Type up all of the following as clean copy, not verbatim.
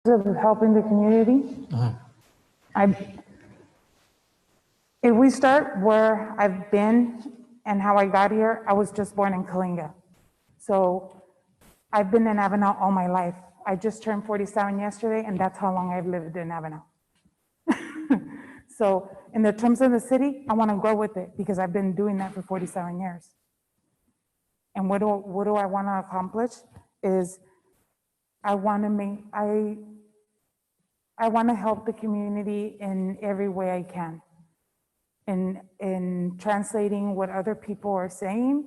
Of helping the community. If we start where I've been and how I got here, I was just born in Kalinga. So I've been in Avenal all my life. I just turned 47 yesterday, and that's how long I've lived in Avenal. So in the terms of the city, I want to grow with it because I've been doing that for 47 years. And what do I want to accomplish is I want to help the community in every way I can, in translating what other people are saying,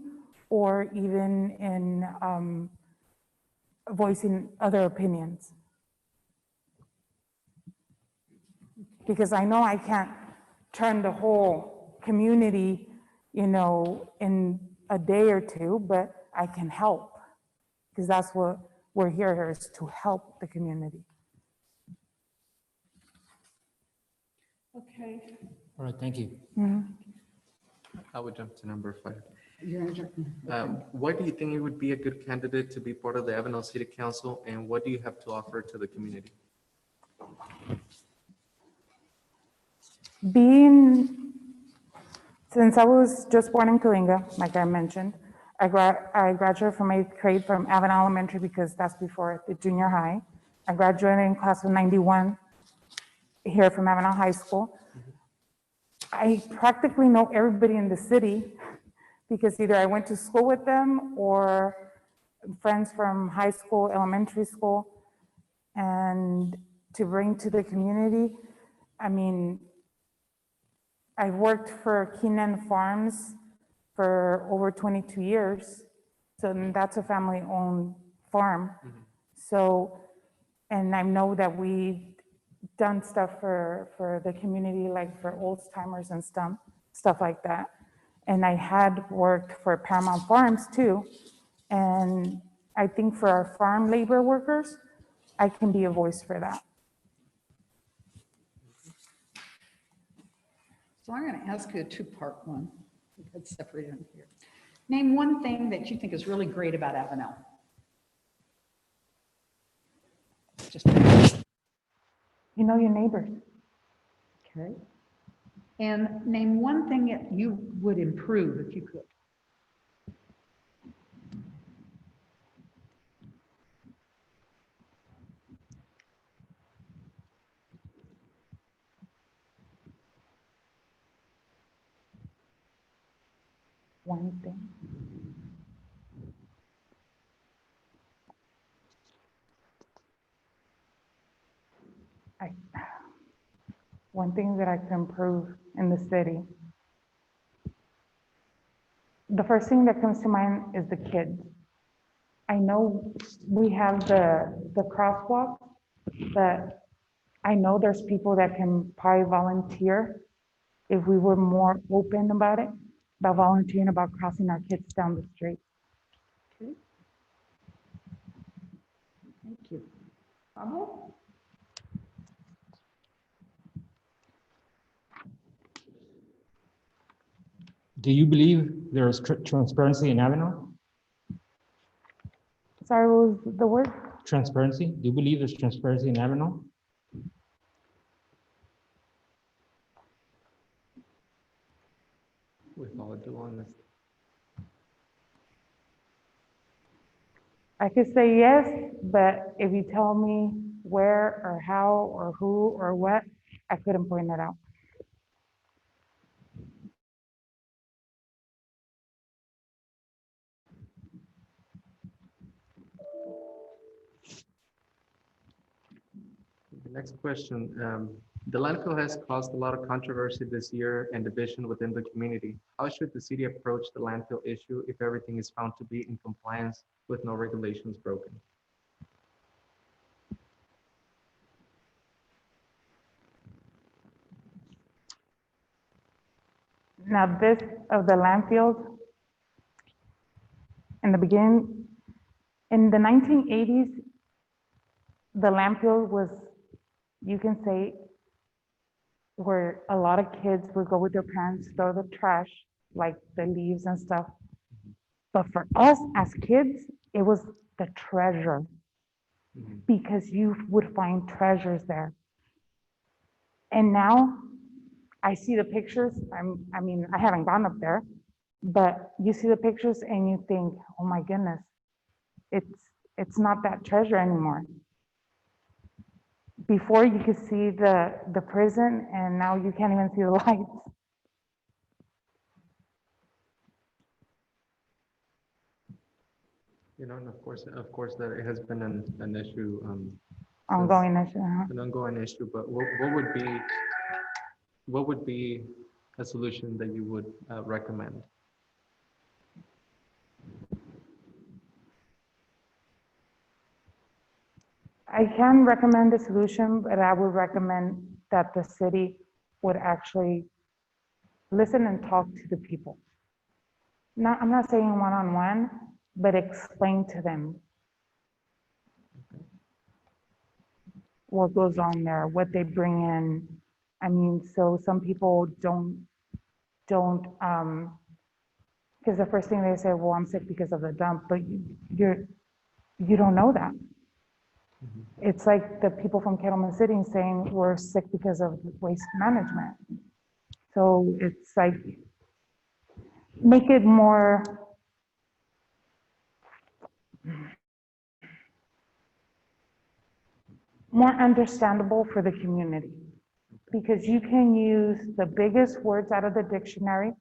or even in voicing other opinions. Because I know I can't turn the whole community, in a day or two, but I can help, because that's what we're here is to help the community. Okay. All right, thank you. I would jump to number 5. You're gonna jump. Why do you think you would be a good candidate to be part of the Avenal City Council, and what do you have to offer to the community? Since I was just born in Kalinga, like I mentioned, I graduated from 8th grade from Avenal Elementary because that's before the junior high. I graduated in class of 91 here from Avenal High School. I practically know everybody in the city because either I went to school with them or friends from high school, elementary school. and to bring to the community. I mean, I worked for Keenan Farms for over 22 years. So that's a family-owned farm. So, and I know that we've done stuff for the community, like for old timers and stuff like that. And I had worked for Paramount Farms too. And I think for our farm labor workers, I can be a voice for that. So I'm going to ask you a two-part one. It's separated in here. Name one thing that you think is really great about Avenal. Just, You know your neighbors. okay. And name one thing that you would improve if you could. One thing. One thing that I can improve in the city. The first thing that comes to mind is the kids. I know we have the crosswalk, but I know there's people that can probably volunteer if we were more open about it, about volunteering, about crossing our kids down the street. Okay. Thank you. Pablo? Do you believe there is transparency in Avenal? Sorry, what was the word? Transparency? Do you believe there's transparency in Avenal? With all due honesty. I could say yes, but if you tell me where or how or who or what, I couldn't point it out. The next question, the landfill has caused a lot of controversy this year and division within the community. How should the city approach the landfill issue if everything is found to be in compliance with no regulations broken? Now, this of the landfills, in the beginning, in the 1980s, the landfill was, you can say, where a lot of kids would go with their parents, throw the trash, like the leaves and stuff. But for us as kids, it was the treasure, because you would find treasures there. And now I see the pictures. I mean, I haven't gone up there, but you see the pictures and you think, oh my goodness, it's not that treasure anymore. Before you could see the prison, and now you can't even see the lights. You know, and of course, that it has been an issue, Ongoing issue. an ongoing issue, but what would be a solution that you would recommend? I can recommend a solution, but I would recommend that the city would actually listen and talk to the people. I'm not saying one-on-one, but explain to them what goes on there, what they bring in. I mean, so some people don't, because the first thing they say, well, I'm sick because of the dump, but you don't know that. It's like the people from Kettleman City saying we're sick because of waste management. So it's like, make it more understandable for the community. Because you can use the biggest words out of the dictionary.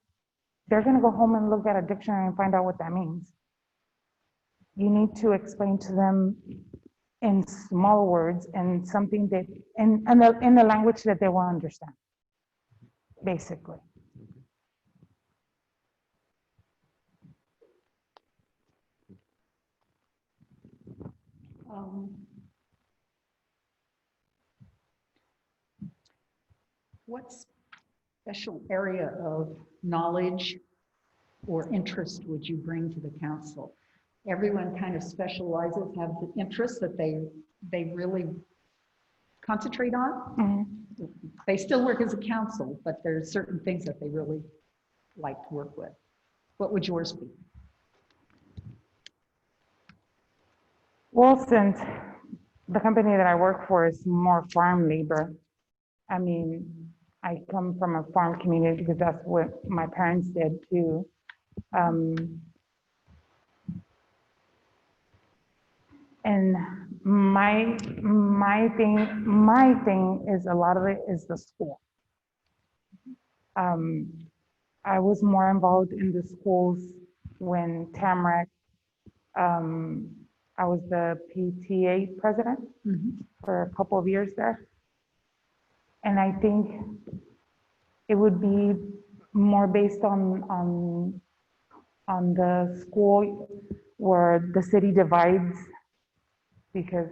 They're gonna go home and look at a dictionary and find out what that means. You need to explain to them in small words and something that, in the language that they will understand, basically. Um, What special area of knowledge or interest would you bring to the council? Everyone kind of specializes, have the interests that they really concentrate on. Mhm. They still work as a council, but there's certain things that they really like to work with. What would yours be? Well, since the company that I work for is more farm labor, I mean, I come from a farm community because that's what my parents did too. And my thing is a lot of it is the school. I was more involved in the schools when Tamarack, I was the PTA president for a couple of years there. And I think it would be more based on the school where the city divides, because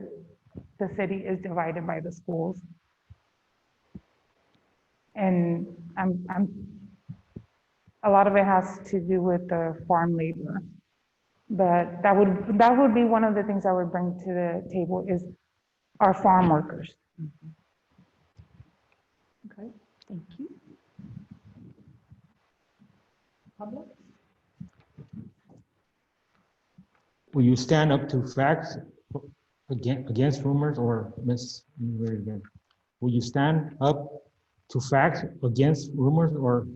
the city is divided by the schools. And a lot of it has to do with the farm labor. But that would be one of the things I would bring to the table is our farm workers. Okay, thank you. Public? Will you stand up to facts against rumors or again? Will you stand up to facts against rumors or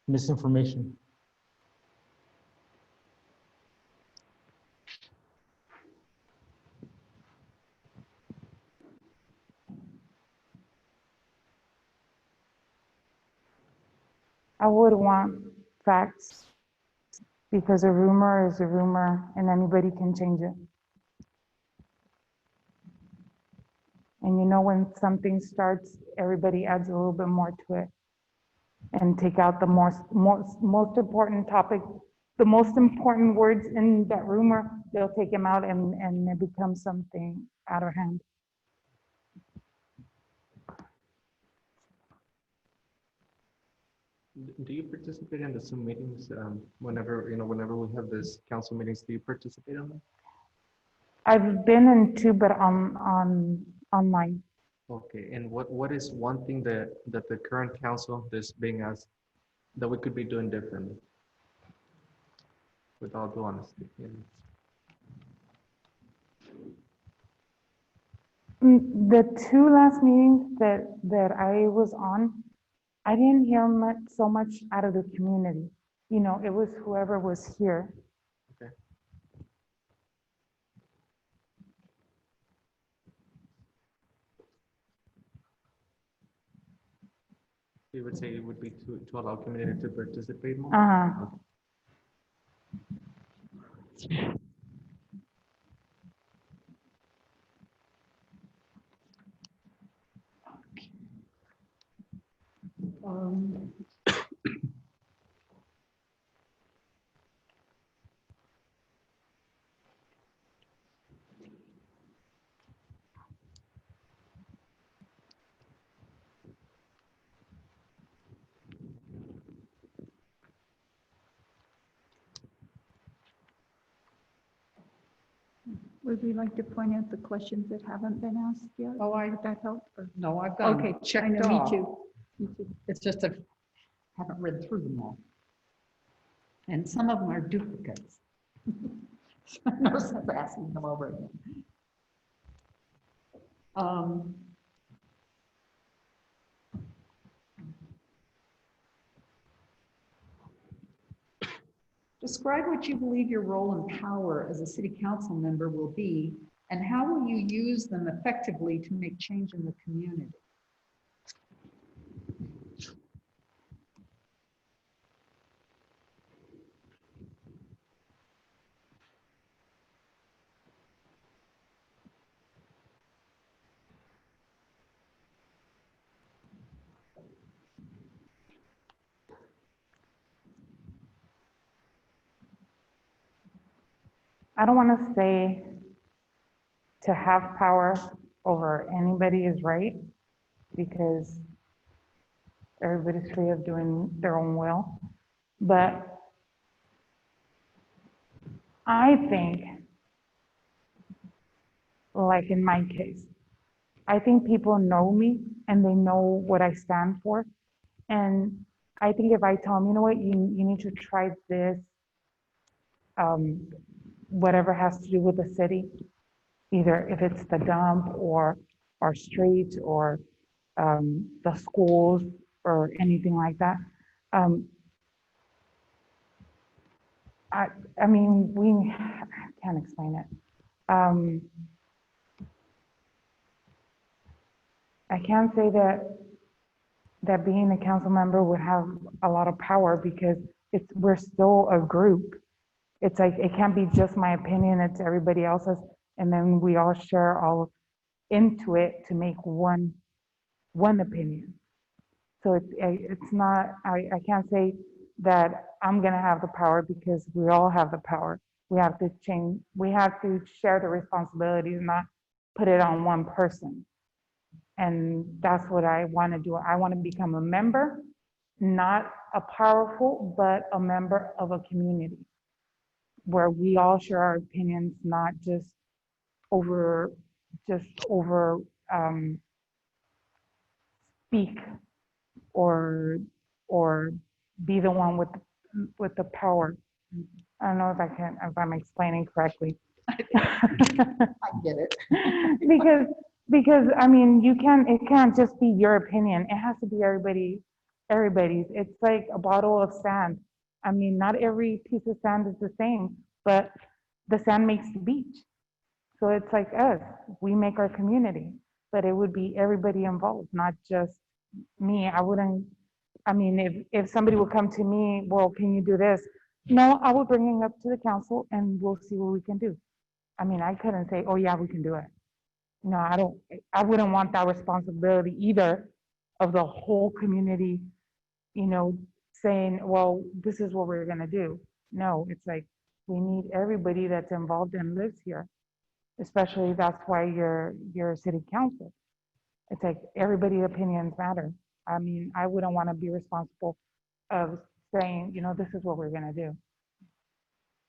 misinformation? I would want facts because a rumor is a rumor and anybody can change it. And you know, when something starts, everybody adds a little bit more to it and take out the most important topic, the most important words in that rumor, they'll take them out and it becomes something out of hand. Do you participate in the Zoom meetings whenever we have this council meetings? Do you participate on them? I've been in two, but online. Okay, and what is one thing that the current council, this being us, that we could be doing differently? With all due honesty. The two last meetings that I was on, I didn't hear so much out of the community. You know, it was whoever was here. Okay. You would say it would be to allow community to participate more? Uh-huh. Um, Would we like to point out the questions that haven't been asked yet? Oh, Would that help? Or- No, I've got Okay, them checked I know, me off. too. Me too. It's just I haven't read through them all. And some of them are duplicates. So no sense asking them over again. Describe what you believe your role and power as a city council member will be, and how will you use them effectively to make change in the community? I don't want to say to have power over anybody is right, because everybody's free of doing their own will. But I think, like in my case, I think people know me and they know what I stand for. And I think if I tell them, you know what, you need to try this, whatever has to do with the city, either if it's the dump or our streets or the schools or anything like that. Um, I, I mean, I can't explain it. I can't say that being a council member would have a lot of power, because we're still a group. It's like, it can't be just my opinion, it's everybody else's, and then we all share all into it to make one opinion. So it's not, I can't say that I'm gonna have the power, because we all have the power. We have to change, we have to share the responsibilities, not put it on one person. And that's what I want to do. I want to become a member, not a powerful, but a member of a community where we all share our opinions, not over, just over speak or or be the one with the power. I don't know if I'm explaining correctly. I get it. Because I mean, it can't just be your opinion. It has to be everybody's. It's like a bottle of sand. I mean, not every piece of sand is the same, but the sand makes the beach. So it's like us, we make our community, but it would be everybody involved, not just me. I mean, if somebody would come to me, well, can you do this? No, I would bring it up to the council and we'll see what we can do. I mean, I couldn't say, oh yeah, we can do it. No, I wouldn't want that responsibility either, of the whole community, saying, well, this is what we're gonna do. No, it's like, we need everybody that's involved and lives here. Especially, that's why you're a city council. It's like, everybody's opinions matter. I mean, I wouldn't want to be responsible of saying, this is what we're gonna do,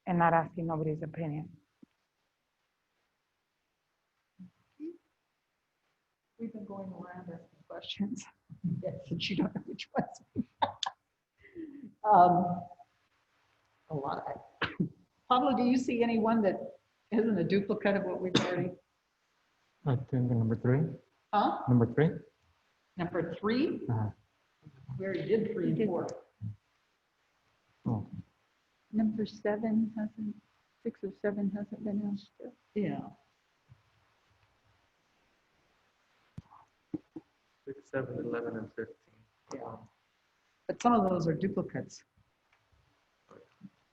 and not asking nobody's opinion. We've been going around asking questions. Yes, since you don't know which ones. A lot. Pablo, do you see anyone that isn't a duplicate of what we've already? I think number 3. Huh? Number 3. Number 3? We already did 3 and 4. Oh, Number 7 hasn't, 6 or 7 hasn't been asked yet. Yeah. 6, 7, 11, and 15. Yeah. But some of those are duplicates.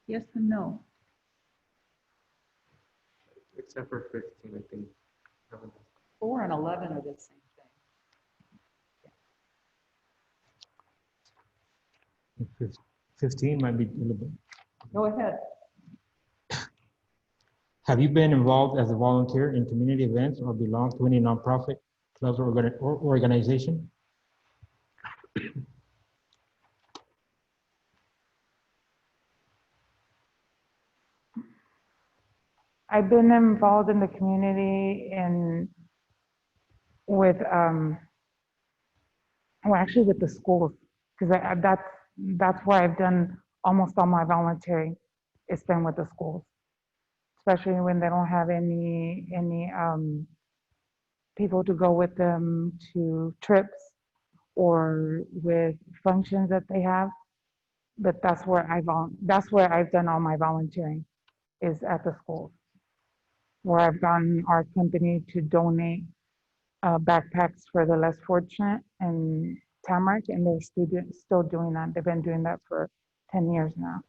Yes and no. Except for 15, I think. 4 and 11 are the same thing. 15 might be a little bit. Go ahead. Have you been involved as a volunteer in community events or belong to any nonprofit clubs or organization? I've been involved in the community with actually with the schools, because that's where I've done almost all my volunteering. It's been with the schools, especially when they don't have any people to go with them to trips or with functions that they have. But that's where I've done all my volunteering, is at the schools, where I've gotten our company to donate backpacks for the less fortunate in Tamarack, and they're still doing that. They've been doing that for 10 years now.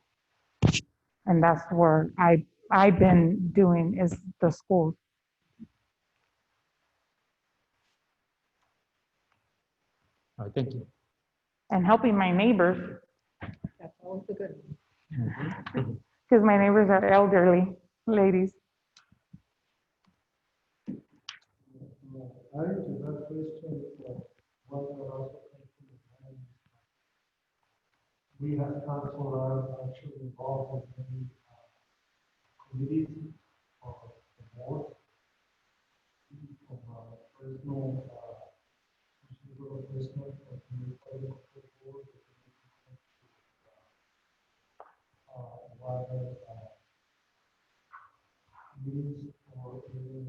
And that's where I've been doing, is the schools. All right, thank you. And helping my neighbors, That's always a good one. because my neighbors are elderly, ladies. Adding to that question, what we're also thinking is we have council are actually involved in many committees or boards from personal, personal, board, meetings or even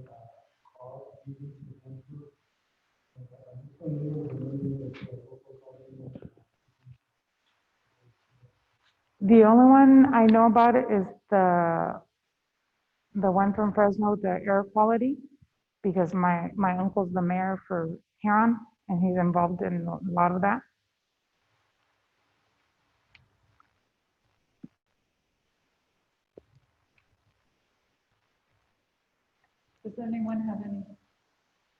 call meetings with them too. And I'm familiar with many of the local government. The only one I know about it is the one from Fresno, the air quality, because my uncle's the mayor for Huron, and he's involved in a lot of that. Does anyone have any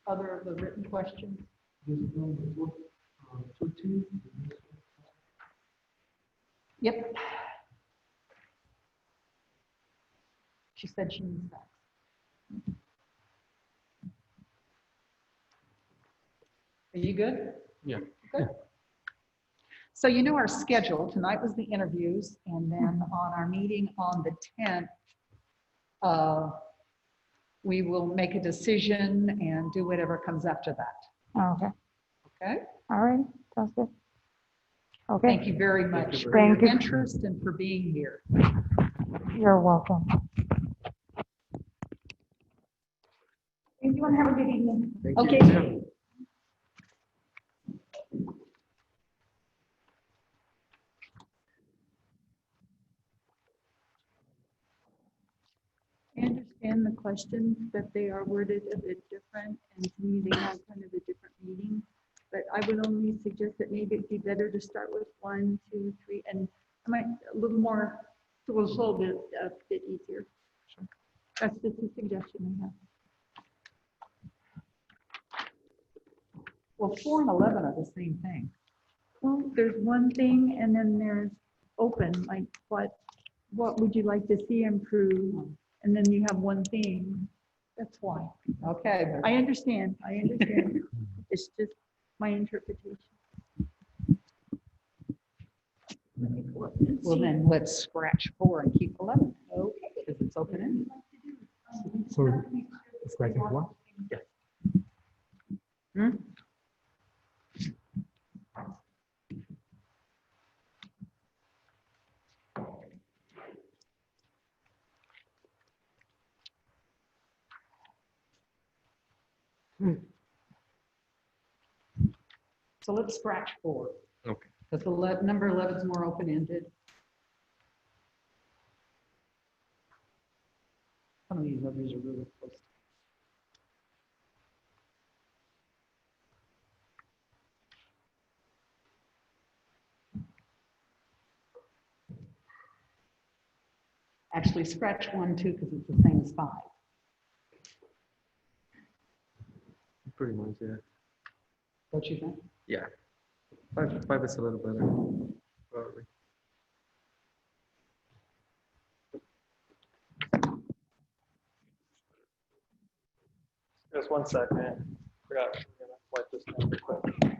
other of the written questions? This number 13. Yep. She said she needs that. Are you good? Yeah. Good. So you know our schedule. Tonight was the interviews, and then on our meeting on the 10th, we will make a decision and do whatever comes after that. Oh, okay, Okay? all right, sounds good. Okay, Thank you very much for Thank your you. interest and for being here. You're welcome. You want to have a good evening. Thank you. Okay. Yeah. I understand the questions, that they are worded a bit different, and to me, they have kind of a different meaning. But I would only suggest that maybe it'd be better to start with 1, 2, 3, and I might a little more, so it was a little bit, a bit easier. That's just a suggestion I have. Well, 4 and 11 are the same thing. Well, there's one thing, and then there's open, like what would you like to see improve? And then you have one thing. That's why. Okay. but- I understand. It's just my interpretation. Let me go up and Well, see. then let's scratch 4 and keep 11. Okay. Because it's open ended. So, it's like what? Hmm? So let's scratch 4. Okay. Because the number 11 is more open-ended. Some of these others are really close. Actually, scratch 1 too, because it's the same as 5. Pretty much, yeah. Don't you think? Yeah. Five is a little better, probably. Just 1 second. Forgot. We're gonna wipe this down real quick.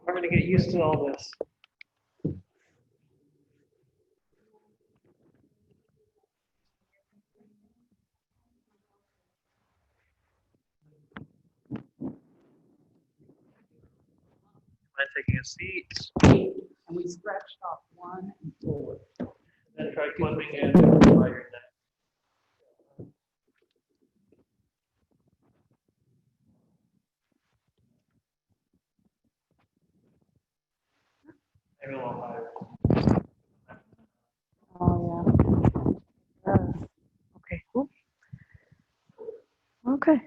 I'm gonna get used to all this. Mind taking a seat, And we scratched off 1 and 4. then try clipping it by your neck. Maybe a little higher. Oh, yeah. Okay, cool. Okay.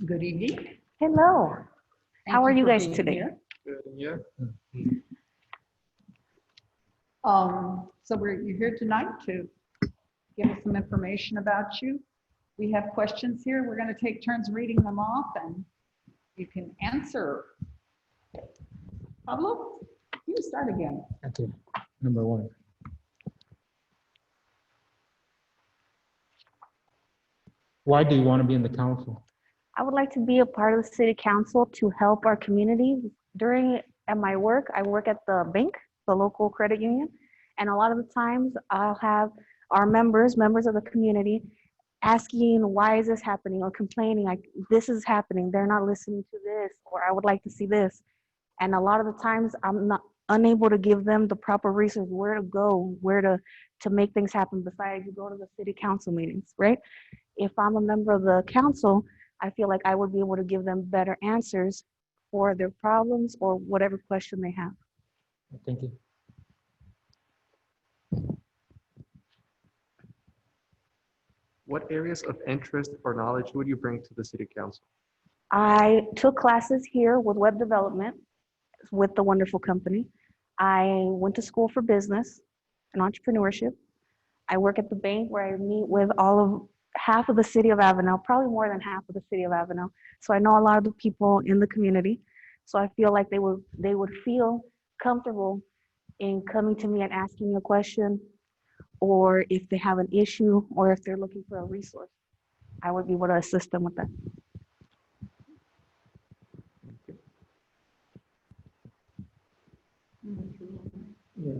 Good evening. Hello. Thank How are you for guys being today? here. Good, yeah. So you're here tonight to give us some information about you. We have questions here. We're going to take turns reading them off, and you can answer. Pablo, you start again. Okay, number one. Why do you want to be in the council? I would like to be a part of the city council to help our community. At my work, I work at the bank, the local credit union. And a lot of the times I'll have our members of the community asking, why is this happening, or complaining like this is happening, they're not listening to this, or I would like to see this. And a lot of the times I'm not unable to give them the proper resources, where to go, where to make things happen besides you go to the city council meetings, right? If I'm a member of the council, I feel like I would be able to give them better answers for their problems or whatever question they have. Thank you. What areas of interest or knowledge would you bring to the city council? I took classes here with web development with the wonderful company. I went to school for business and entrepreneurship. I work at the bank where I meet with half of the city of Avenal, probably more than half of the city of Avenal. So I know a lot of the people in the community. So I feel like they would feel comfortable in coming to me and asking a question, or if they have an issue, or if they're looking for a resource, I would be able to assist them with that. Yeah,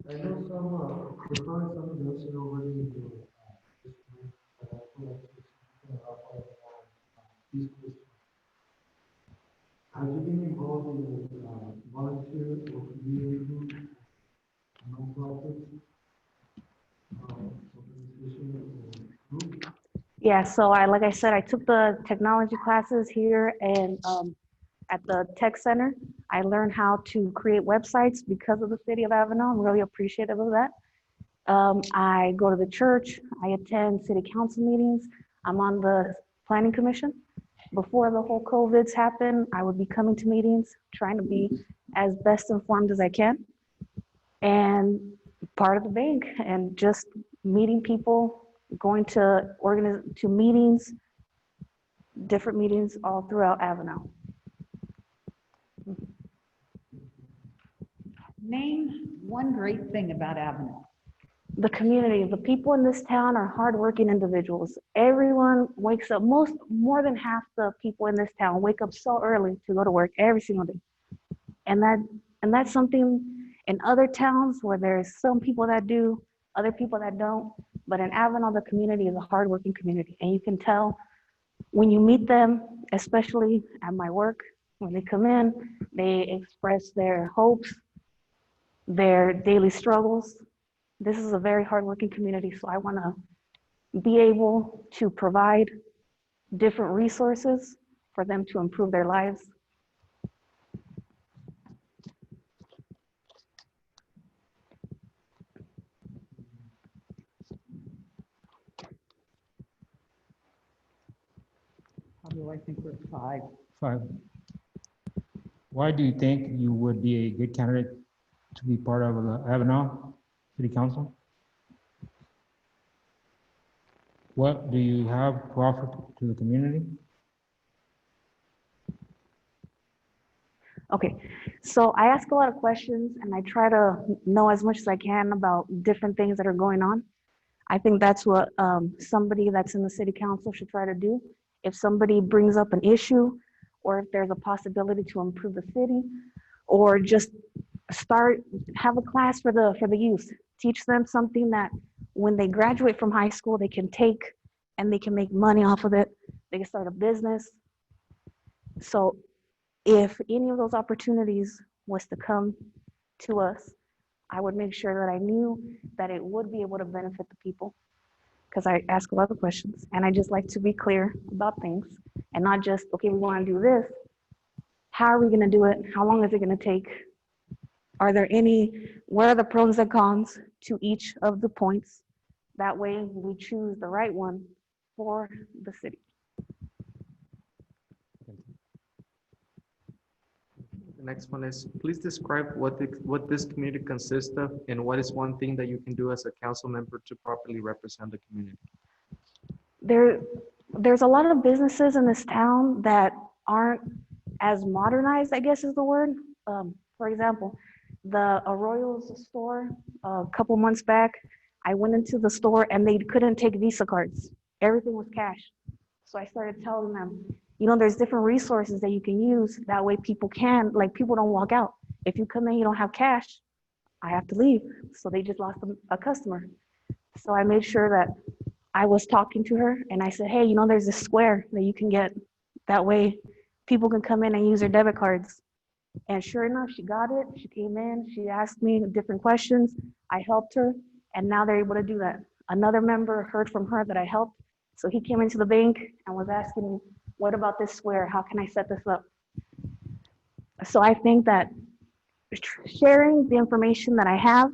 I know there's probably some mentioned already in your document, but I would like to clarify these questions. Have you been involved in volunteer or community group, nonprofit organization or group? Yeah, so like I said, I took the technology classes here and at the tech center. I learned how to create websites because of the city of Avenal. I'm really appreciative of that. I go to the church. I attend city council meetings. I'm on the planning commission. Before the whole COVIDs happened, I would be coming to meetings, trying to be as best informed as I can, and part of the bank, and just meeting people, going to meetings, different meetings all throughout Avenal. Name one great thing about Avenal. The community, the people in this town are hardworking individuals. Everyone wakes up, more than half the people in this town wake up so early to go to work every single day. And that's something in other towns where there's some people that do, other people that don't. But in Avenal, the community is a hardworking community. And you can tell when you meet them, especially at my work, when they come in, they express their hopes, their daily struggles. This is a very hardworking community, so I want to be able to provide different resources for them to improve their lives. Pablo, I think we're at 5. 5. Why do you think you would be a good candidate to be part of the Avenal City Council? What do you have to offer to the community? Okay, so I ask a lot of questions and I try to know as much as I can about different things that are going on. I think that's what somebody that's in the city council should try to do. If somebody brings up an issue, or if there's a possibility to improve the city, or just have a class for the youth, teach them something that when they graduate from high school, they can take and they can make money off of it. They can start a business. So if any of those opportunities was to come to us, I would make sure that I knew that it would be able to benefit the people, because I ask a lot of questions and I just like to be clear about things and not just, okay, we want to do this. How are we going to do it? How long is it going to take? What are the pros and cons to each of the points? That way we choose the right one for the city. The next one is, please describe what this community consists of and what is one thing that you can do as a council member to properly represent the community. there's a lot of businesses in this town that aren't as modernized, I guess is the word. For example, the Arroyo's store, a couple months back, I went into the store and they couldn't take Visa cards. Everything was cash. So I started telling them, you know, there's different resources that you can use. That way people can, like people don't walk out. If you come in, you don't have cash, I have to leave. So they just lost a customer. So I made sure that I was talking to her and I said, hey, you know, there's this square that you can get. That way people can come in and use their debit cards. And sure enough, she got it. She came in, she asked me different questions. I helped her, and now they're able to do that. Another member heard from her that I helped. So he came into the bank and was asking me, what about this square? How can I set this up? So I think that sharing the information that I have,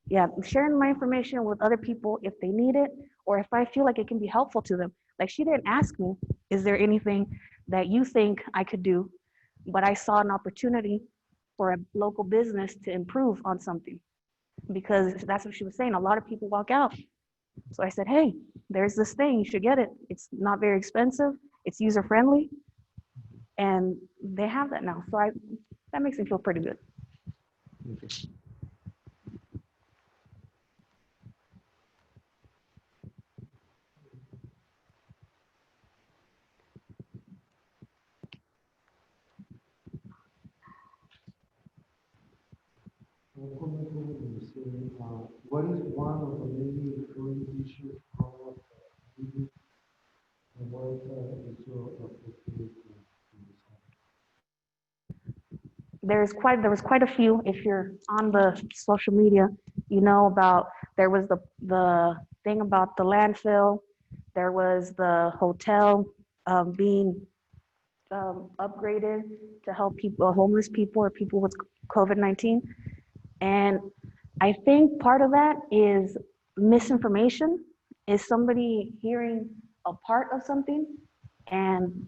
yeah, sharing my information with other people if they need it, or if I feel like it can be helpful to them. Like she didn't ask me, is there anything that you think I could do? But I saw an opportunity for a local business to improve on something, because that's what she was saying. A lot of people walk out. So I said, hey, there's this thing, you should get it. It's not very expensive, it's user friendly, and they have that now. So that makes me feel pretty good. What is one of the maybe recurring issues from the meeting, and what is your appropriate in this one? There was quite a few. If you're on the social media, you know about, there was the thing about the landfill, there was the hotel being upgraded to help people, homeless people or people with COVID-19. And I think part of that is misinformation, is somebody hearing a part of something and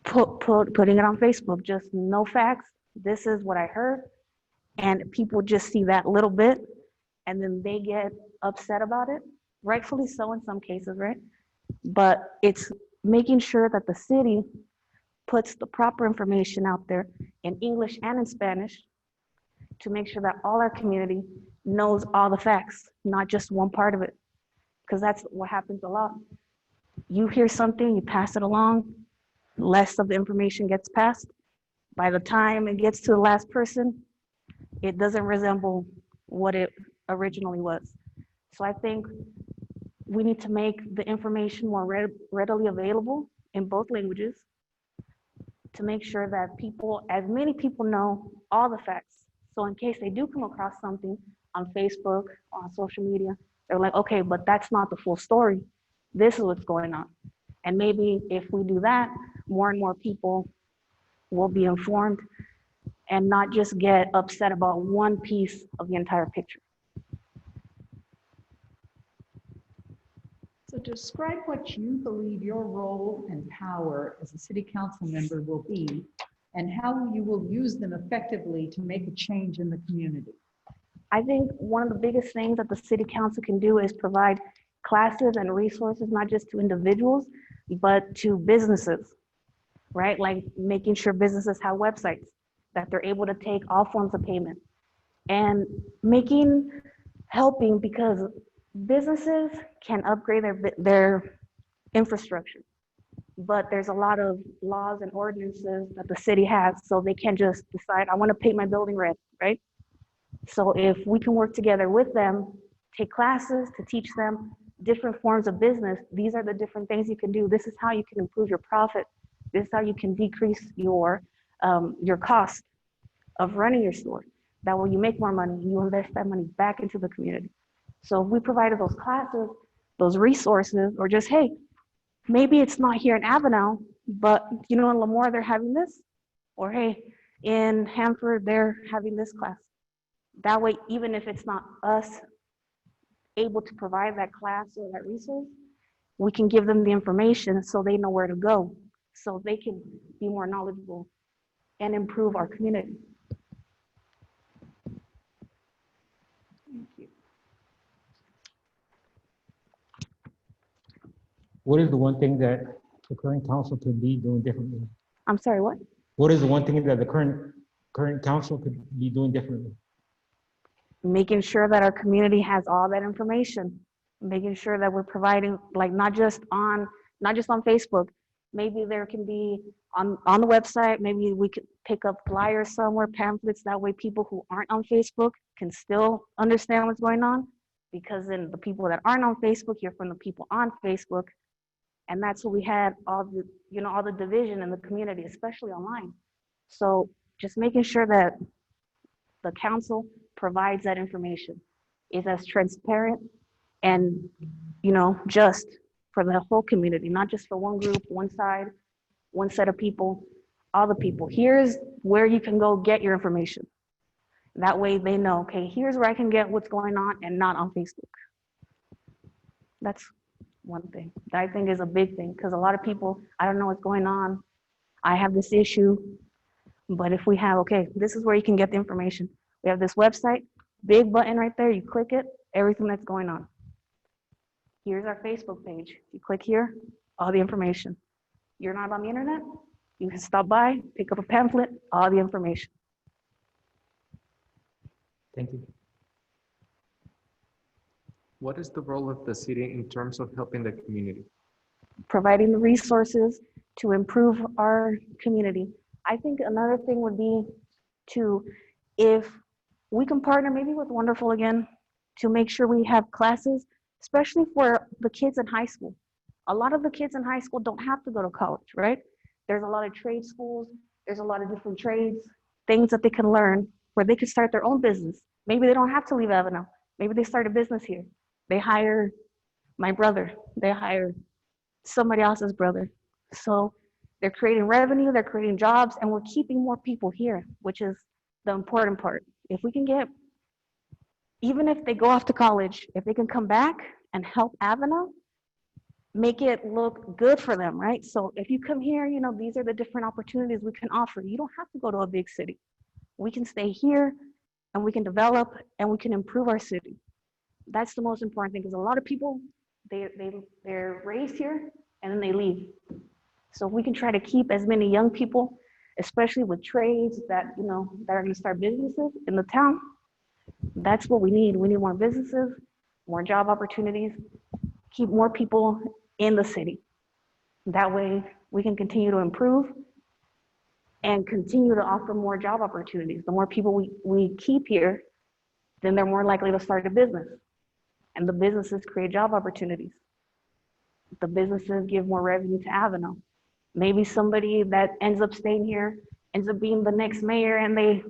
putting it on Facebook, just no facts. This is what I heard. And people just see that little bit and then they get upset about it. Rightfully so in some cases, right? But it's making sure that the city puts the proper information out there in English and in Spanish to make sure that all our community knows all the facts, not just one part of it. Because that's what happens a lot. You hear something, you pass it along, less of the information gets passed. By the time it gets to the last person, it doesn't resemble what it originally was. So I think we need to make the information more readily available in both languages to make sure that people, as many people know all the facts. So in case they do come across something on Facebook, on social media, they're like, okay, but that's not the full story. This is what's going on. And maybe if we do that, more and more people will be informed and not just get upset about one piece of the entire picture. So describe what you believe your role and power as a city council member will be, and how you will use them effectively to make a change in the community. I think one of the biggest things that the city council can do is provide classes and resources, not just to individuals, but to businesses, right? Like making sure businesses have websites, that they're able to take all forms of payment, and helping, because businesses can upgrade their infrastructure, but there's a lot of laws and ordinances that the city has, so they can't just decide, I want to paint my building red, right? So if we can work together with them, take classes to teach them different forms of business, these are the different things you can do. This is how you can improve your profit. This is how you can decrease your cost of running your store. That way you make more money, you invest that money back into the community. So if we provided those classes, those resources, or just, hey, maybe it's not here in Avenal, but you know, in Lemoore, they're having this, or hey, in Hanford, they're having this class. That way, even if it's not us able to provide that class or that resource, we can give them the information so they know where to go, so they can be more knowledgeable and improve our community. Thank you. What is the one thing that the current council could be doing differently? I'm sorry, what? What is the one thing that the current council could be doing differently? Making sure that our community has all that information, making sure that we're providing, like, not just on Facebook. Maybe there can be on the website, maybe we could pick up flyers somewhere, pamphlets, that way people who aren't on Facebook can still understand what's going on, because then the people that aren't on Facebook hear from the people on Facebook. And that's what we had, all the division in the community, especially online. So just making sure that the council provides that information, is as transparent and, just for the whole community, not just for one group, one side, one set of people, all the people. Here's where you can go get your information. That way they know, okay, here's where I can get what's going on and not on Facebook. That's one thing that I think is a big thing, because a lot of people, I don't know what's going on. I have this issue, but if we have, okay, this is where you can get the information. We have this website, big button right there, you click it, everything that's going on. Here's our Facebook page. You click here, all the information. You're not on the internet, you can stop by, pick up a pamphlet, all the information. Thank you. What is the role of the city in terms of helping the community? Providing the resources to improve our community. I think another thing would be if we can partner maybe with Wonderful again, to make sure we have classes, especially for the kids in high school. A lot of the kids in high school don't have to go to college, right? There's a lot of trade schools, there's a lot of different trades, things that they can learn where they could start their own business. Maybe they don't have to leave Avenal. Maybe they start a business here. They hire my brother, they hire somebody else's brother. So they're creating revenue, they're creating jobs, and we're keeping more people here, which is the important part. If we can get, even if they go off to college, if they can come back and help Avenal, make it look good for them, right? So if you come here, these are the different opportunities we can offer. You don't have to go to a big city. We can stay here and we can develop and we can improve our city. That's the most important thing, because a lot of people, they're raised here and then they leave. So if we can try to keep as many young people, especially with trades that are going to start businesses in the town, that's what we need. We need more businesses, more job opportunities, keep more people in the city. That way we can continue to improve and continue to offer more job opportunities. The more people we keep here, then they're more likely to start a business. And the businesses create job opportunities. The businesses give more revenue to Avenal. Maybe somebody that ends up staying here ends up being the next mayor, and they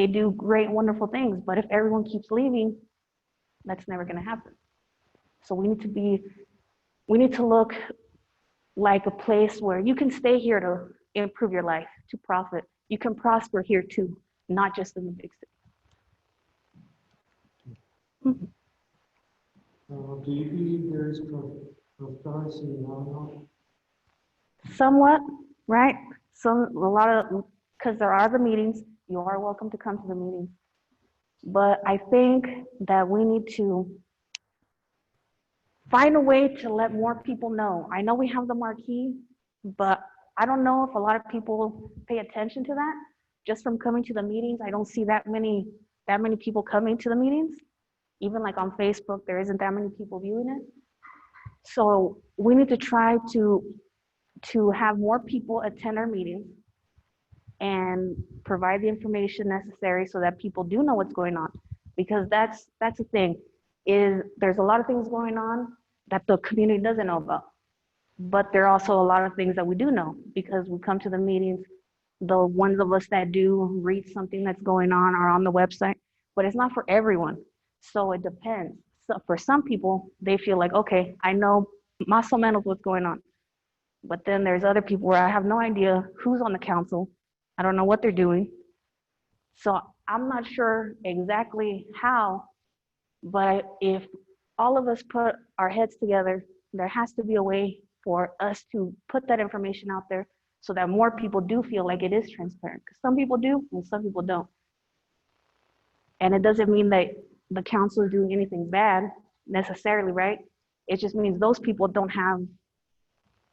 do great, wonderful things. But if everyone keeps leaving, that's never going to happen. So we need to look like a place where you can stay here to improve your life, to profit. You can prosper here too, not just in the big city. Do you believe there is prosperity in Avenal? Somewhat, right? Because there are the meetings. You are welcome to come to the meetings. But I think that we need to find a way to let more people know. I know we have the marquee, but I don't know if a lot of people pay attention to that. Just from coming to the meetings, I don't see that many people coming to the meetings. Even like on Facebook, there isn't that many people viewing it. So we need to try to have more people attend our meetings and provide the information necessary so that people do know what's going on. Because that's the thing, is there's a lot of things going on that the community doesn't know about. But there are also a lot of things that we do know, because we come to the meetings. The ones of us that do read something that's going on are on the website, but it's not for everyone. So it depends. So for some people, they feel like, okay, I know más o menos what's going on. But then there's other people where I have no idea who's on the council. I don't know what they're doing. So I'm not sure exactly how, but if all of us put our heads together, there has to be a way for us to put that information out there so that more people do feel like it is transparent. Because some people do and some people don't. And it doesn't mean that the council is doing anything bad necessarily, right? It just means those people don't have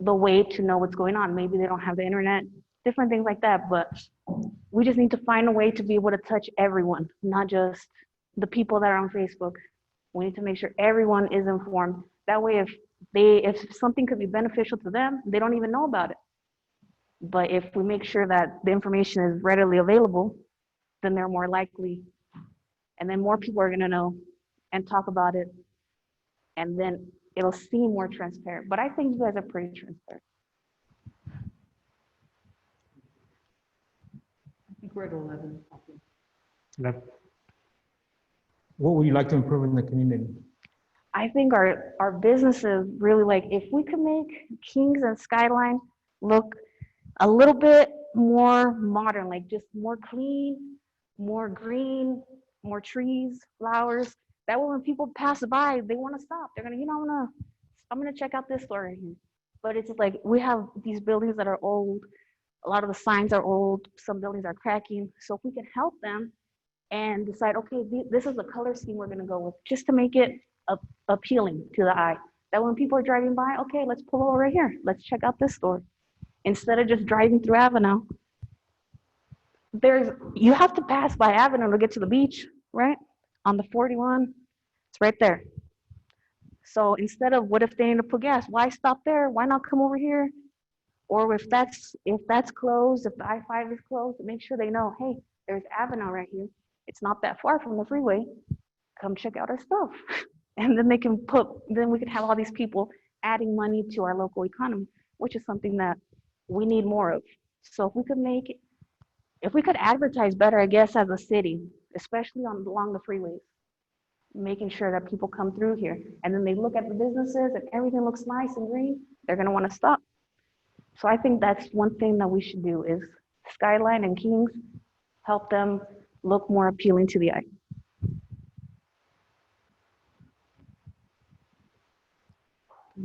the way to know what's going on. Maybe they don't have the internet, different things like that. But we just need to find a way to be able to touch everyone, not just the people that are on Facebook. We need to make sure everyone is informed. That way, if something could be beneficial to them, they don't even know about it. But if we make sure that the information is readily available, then they're more likely, and then more people are going to know and talk about it, and then it'll seem more transparent. But I think you guys are pretty transparent. I think we're at 11. Like, what would you like to improve in the community? I think our businesses really, like, if we could make Kings and Skyline look a little bit more modern, like just more clean, more green, more trees, flowers. That way when people pass by, they want to stop. They're gonna, I'm gonna check out this store right here. But it's like we have these buildings that are old. A lot of the signs are old. Some buildings are cracking. So if we can help them and decide, okay, this is the color scheme we're gonna go with, just to make it appealing to the eye. That when people are driving by, okay, let's pull over right here. Let's check out this store. Instead of just driving through Avenal, you have to pass by Avenal to get to the beach, right? On the 41, it's right there. So instead of, what if they need to put gas? Why stop there? Why not come over here? Or if that's closed, if the I-5 is closed, make sure they know, hey, there's Avenal right here. It's not that far from the freeway. Come check out our stuff. And then then we can have all these people adding money to our local economy, which is something that we need more of. So if we could advertise better, I guess, as a city, especially along the freeways, making sure that people come through here, and then they look at the businesses and everything looks nice and green, they're gonna wanna stop. So I think that's one thing that we should do is Skyline and Kings, help them look more appealing to the eye.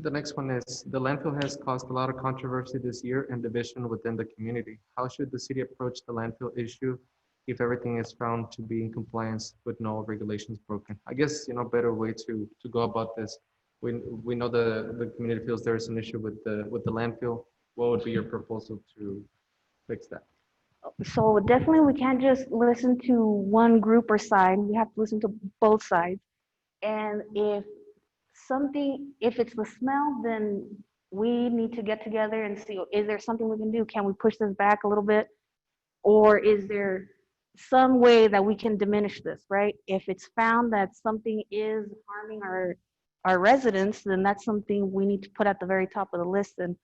The next one is, the landfill has caused a lot of controversy this year and division within the community. How should the city approach the landfill issue if everything is found to be in compliance with no regulations broken? I guess, better way to go about this. We know the community feels there is an issue with the landfill. What would be your proposal to fix that? So definitely we can't just listen to one group or side. We have to listen to both sides. And if it's the smell, then we need to get together and see, is there something we can do? Can we push this back a little bit? Or is there some way that we can diminish this, right? If it's found that something is harming our residents, then that's something we need to put at the very top of the list and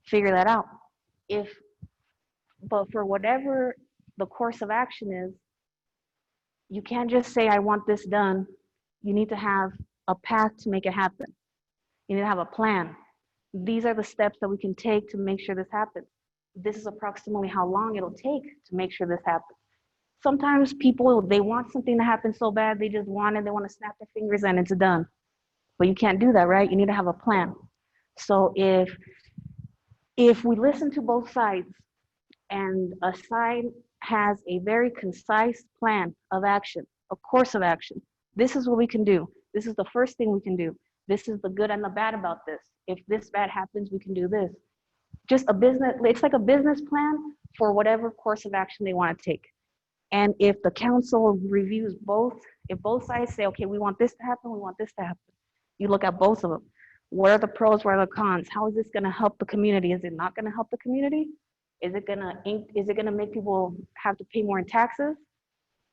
figure that out. But for whatever the course of action is, you can't just say, I want this done. You need to have a path to make it happen. You need to have a plan. These are the steps that we can take to make sure this happens. This is approximately how long it'll take to make sure this happens. Sometimes people, they want something to happen so bad, they just want it, they want to snap their fingers and it's done. But you can't do that, right? You need to have a plan. So if we listen to both sides and a side has a very concise plan of action, a course of action, this is what we can do. This is the first thing we can do. This is the good and the bad about this. If this bad happens, we can do this. Just it's like a business plan for whatever course of action they want to take. And if the council reviews both, if both sides say, okay, we want this to happen, we want this to happen, you look at both of them. What are the pros, what are the cons? How is this gonna help the community? Is it not gonna help the community? Is it gonna make people have to pay more in taxes?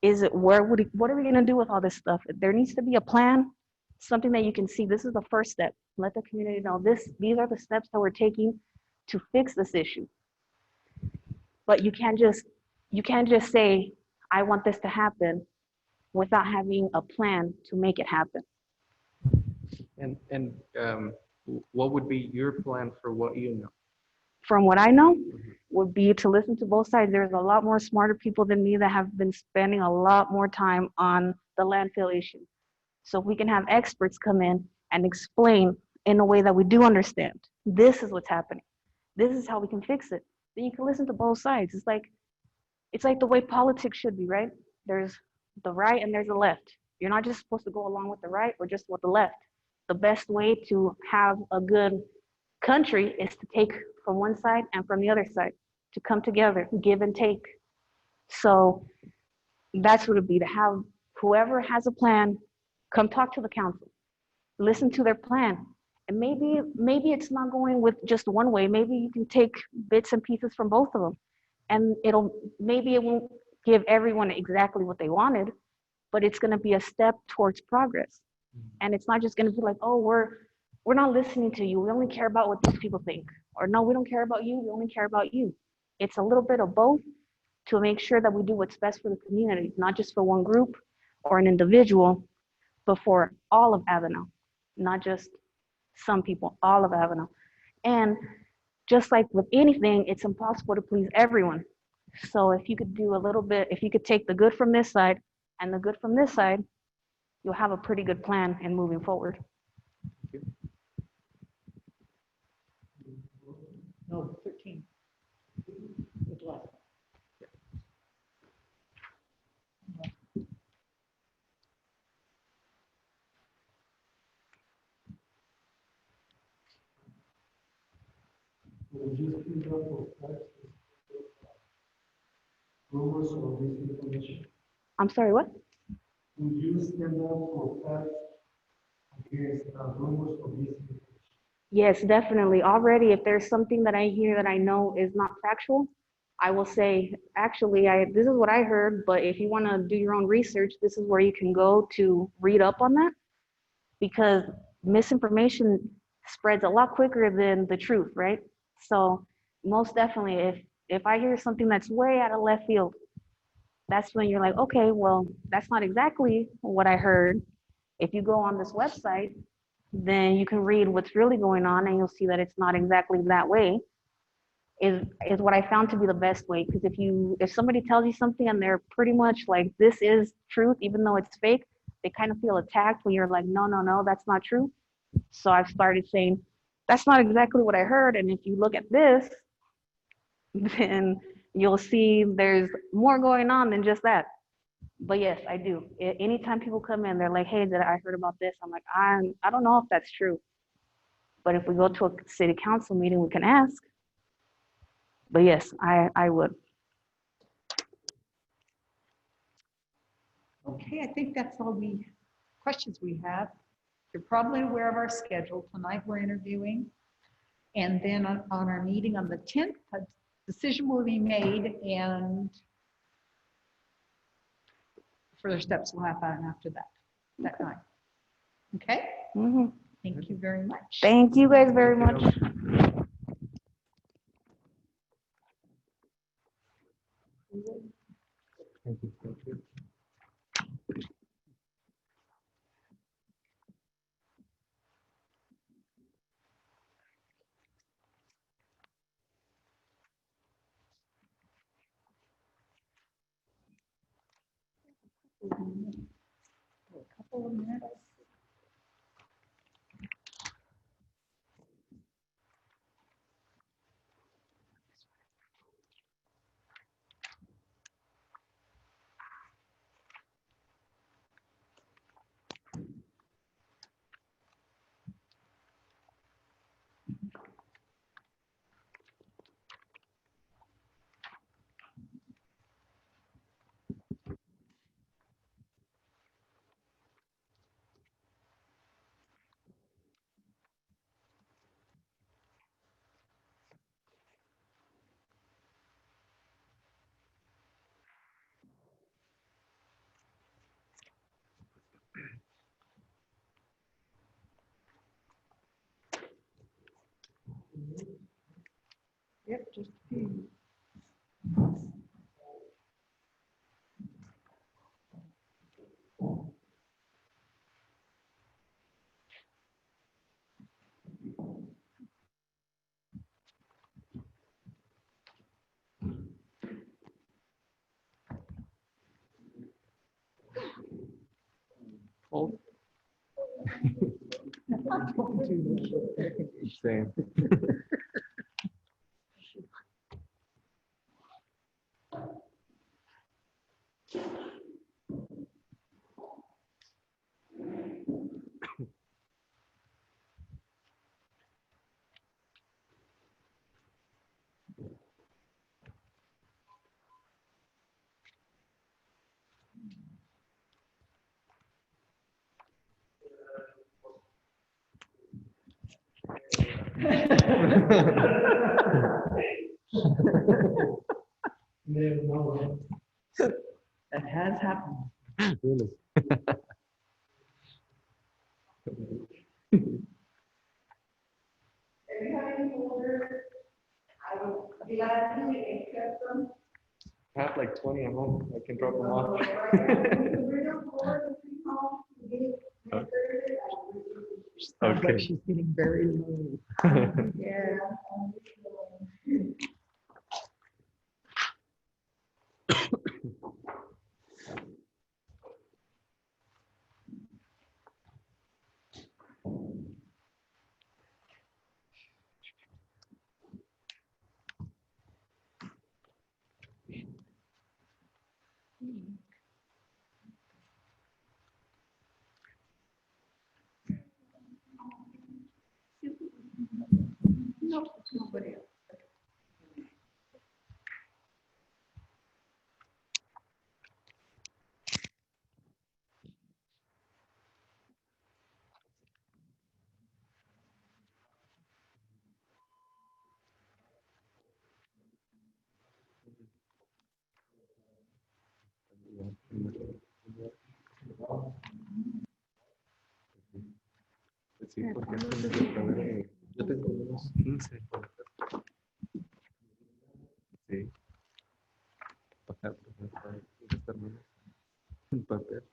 What are we gonna do with all this stuff? There needs to be a plan, something that you can see. This is the first step. Let the community know these are the steps that we're taking to fix this issue. But you can't just say, I want this to happen without having a plan to make it happen. And what would be your plan for what you know? From what I know, would be to listen to both sides. There's a lot more smarter people than me that have been spending a lot more time on the landfill issue. So if we can have experts come in and explain in a way that we do understand, this is what's happening. This is how we can fix it. Then you can listen to both sides. It's like the way politics should be, right? There's the right and there's the left. You're not just supposed to go along with the right or just with the left. the best way to have a good country is to take from one side and from the other side, to come together, give and take. So that's what it'd be, to have whoever has a plan, come talk to the council, listen to their plan. And maybe it's not going with just one way. Maybe you can take bits and pieces from both of them. And maybe it won't give everyone exactly what they wanted, but it's gonna be a step towards progress. And it's not just gonna be like, oh, we're not listening to you. We only care about what these people think. Or no, we don't care about you. We only care about you. It's a little bit of both to make sure that we do what's best for the community, not just for one group or an individual, but for all of Avenal, not just some people, all of Avenal. And just like with anything, it's impossible to please everyone. So if you could do a little bit, if you could take the good from this side and the good from this side, you'll have a pretty good plan in moving forward. No, 13. Good luck. Would you speak up for facts, rumors or misinformation? I'm sorry, what? Would you stand up for facts against rumors or misinformation? Yes, definitely. Already, if there's something that I hear that I know is not factual, I will say, actually, this is what I heard, but if you want to do your own research, this is where you can go to read up on that, because misinformation spreads a lot quicker than the truth, right? So most definitely, if I hear something that's way out of left field, that's when you're like, okay, well, that's not exactly what I heard. If you go on this website, then you can read what's really going on and you'll see that it's not exactly that way, is what I found to be the best way. Because if somebody tells you something and they're pretty much like, this is truth, even though it's fake, they kind of feel attacked when you're like, no, no, no, that's not true. So I've started saying, that's not exactly what I heard. And if you look at this, then you'll see there's more going on than just that. But yes, I do. Anytime people come in, they're like, hey, I heard about this. I'm like, I don't know if that's true. But if we go to a city council meeting, we can ask. But yes, I would. Okay, I think that's all the questions we have. You're probably aware of our schedule. Tonight we're interviewing. And then on our meeting on the 10th, a decision will be made and further steps will happen after that night. Okay? Mm-hmm. Thank you very much. Thank you guys very much. Thank you. Thank you. A couple of minutes. Yep, just a few. Hold. Same. That has happened. Really? I have like 20 at home. I can drop them off. Sounds like Okay. she's getting very low. Yeah. Nope, nobody else. Sí, porque es como que yo tengo unos 15. Sí. Bajar, un papel.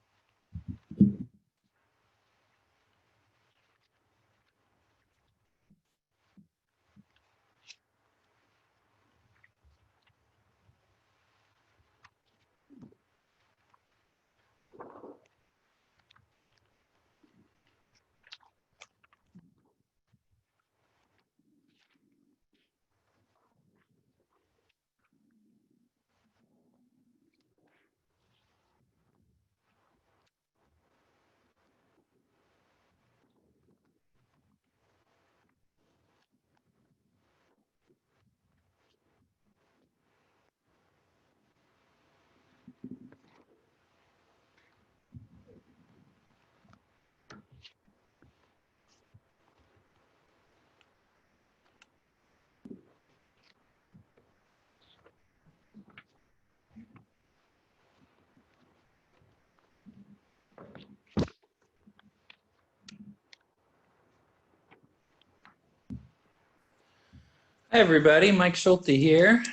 Hi, everybody. Mike Schulte here.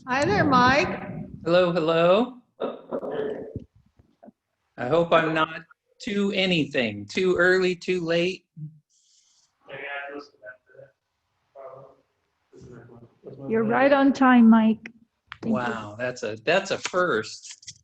Hi there, Mike. Hello, hello. I hope I'm not too anything, too early, too late. You're right on time, Mike. Thank you. Wow, that's a first.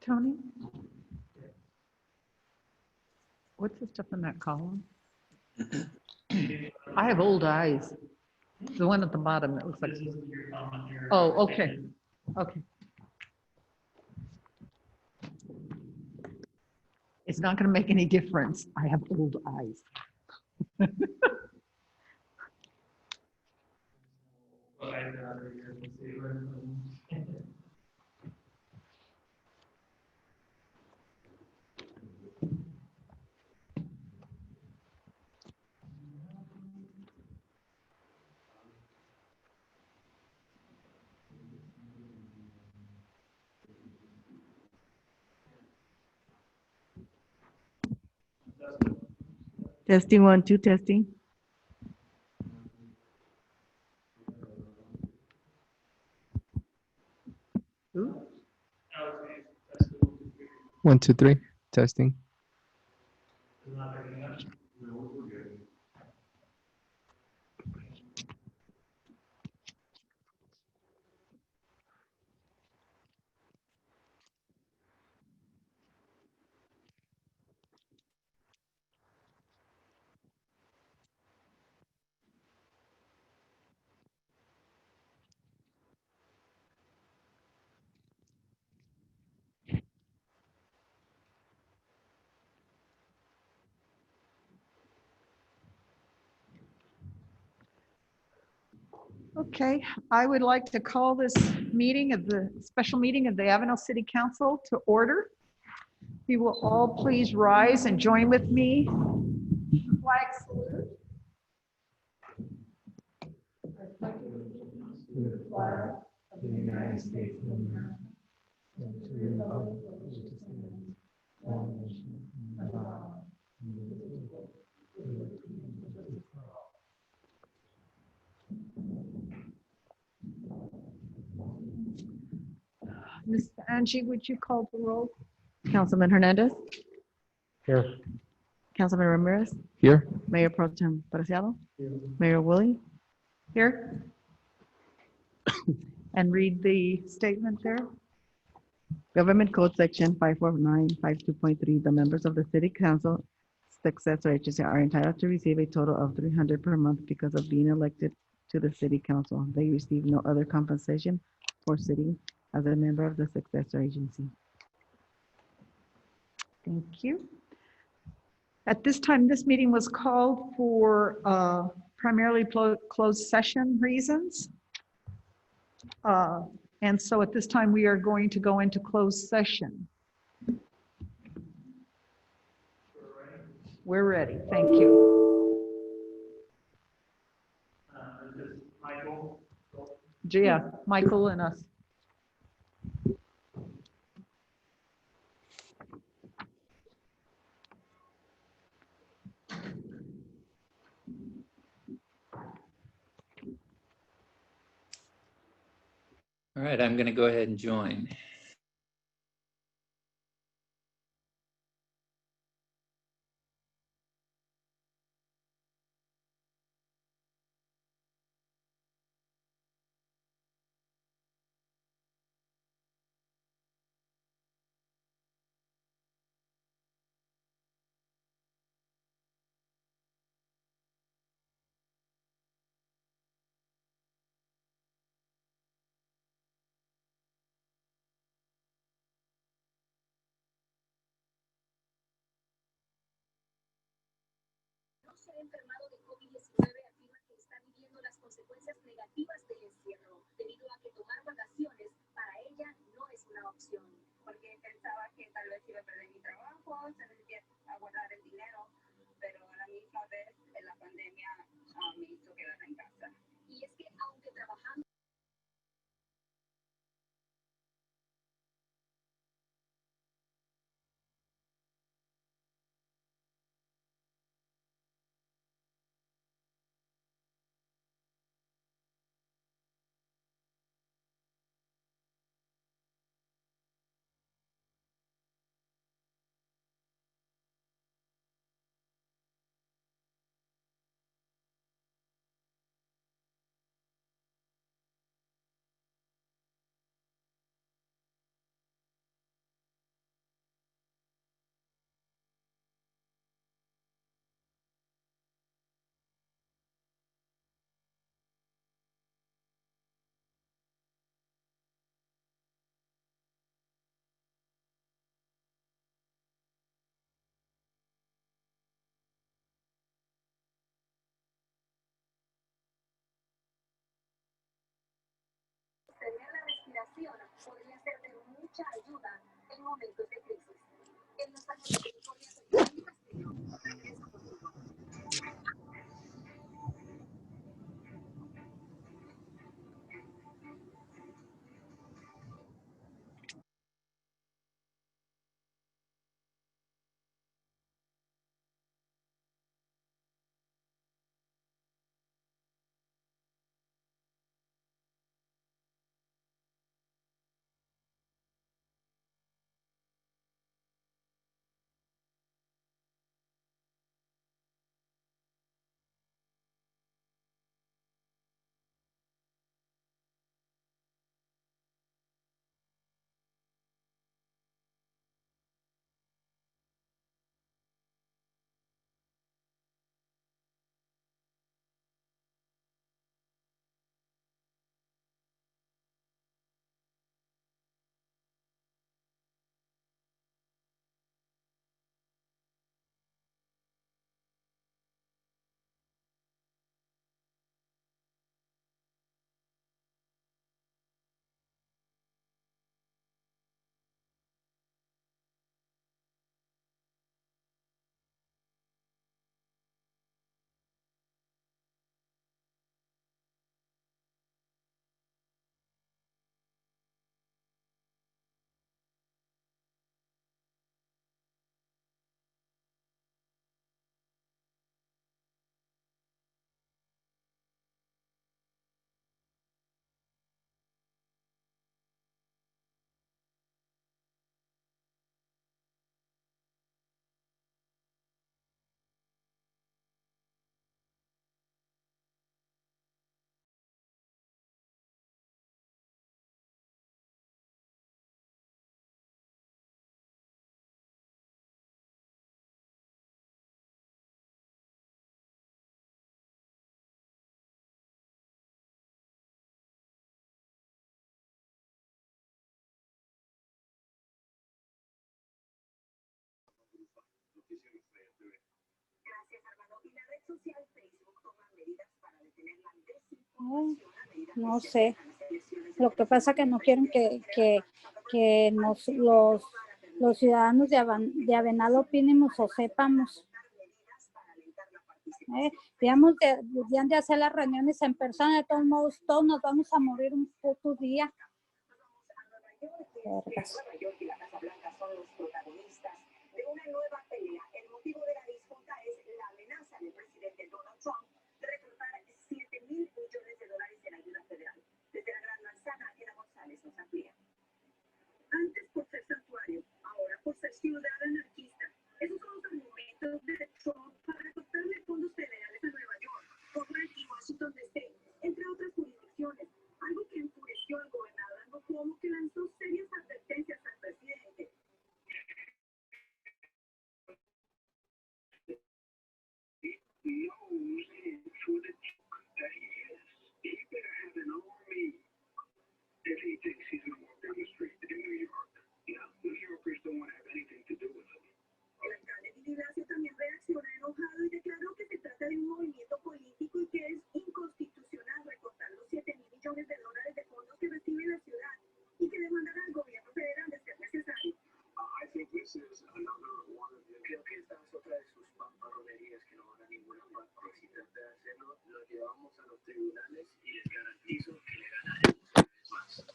Tony? What's the stuff in that column? I have old eyes. The one at the bottom that looks like. Oh, okay. Okay. It's not going to make any difference. I have old eyes. Testing 1, 2, testing. Ooh, 1, 2, 3, testing. okay, I would like to call this meeting of the special meeting of the Avenal City Council to order. You will all please rise and join with me. Flag salute. Of the United States of America, and to the republic for which it stands, one nation, under God, indivisible, with liberty and justice for all. Ms. Angie, would you call the roll? Councilman Hernandez, Here. Councilman Ramirez, Here. Mayor Pro Tem Preciado, Mayor Willie. Here. And read the statement there. Government Code Section 54952.3, the members of the City Council successor agency are entitled to receive a total of 300 per month because of being elected to the City Council. They receive no other compensation for sitting as a member of the successor agency. Thank you. At this time, this meeting was called for primarily closed session reasons. And so at this time, we are going to go into closed session. We're ready. Thank you. Michael? Yeah, Michael and us. All right, I'm going to go ahead and join. Se ha enfermado de COVID-19 afirma que está viviendo las consecuencias negativas del encierro, debido a que tomar vacaciones para ella no es una opción. Porque pensaba que tal vez iba a perder mi trabajo, tener que aguardar el dinero, pero a la misma vez la pandemia me hizo quedar en casa. Y es que aunque trabajando tener la respiración podría ser de mucha ayuda en momentos de crisis. En los Baja California, soy Andy Castillo. Regreso contigo. social Facebook toma medidas para detener la Ay, desinformación a medida que no se sé. acercan las elecciones de Lo que pasa que no quieren que los ciudadanos de Avenal opinemos o sepamos. Digamos, deberían de hacer las reuniones en persona, de todos modos, todos nos vamos a morir un puto día. Vergas. Nueva York y la Casa Blanca son los protagonistas de una nueva pelea. El motivo de la disputa es la amenaza del presidente Donald Trump de recortar $7,000 millones en ayuda federal. Desde la Gran Manzana, Ana González nos amplía. Antes por ser santuario, ahora por ser ciudad anarquista. Esos son los argumentos de Trump para recortarle fondos federales a Nueva York, Portland y Washington DC, entre otras jurisdicciones. Algo que enfureció al gobernador, algo como que lanzó serias advertencias al presidente. If he thinks he's going to walk down the street in New York, no, New Yorkers don't want to have anything to do with him. El alcalde Viti Blasio también reaccionó enojado y declaró que se trata de un movimiento político y que es inconstitucional recortar los $7,000 millones de fondos que recibe la ciudad y que demandará al gobierno federal de ser necesario. I think this is another one of the... Creo que esta es otra de sus pamparronerías que no van a ninguna parte. Si trata de hacerlo, lo llevamos a los tribunales y les garantizo que le ganaremos más.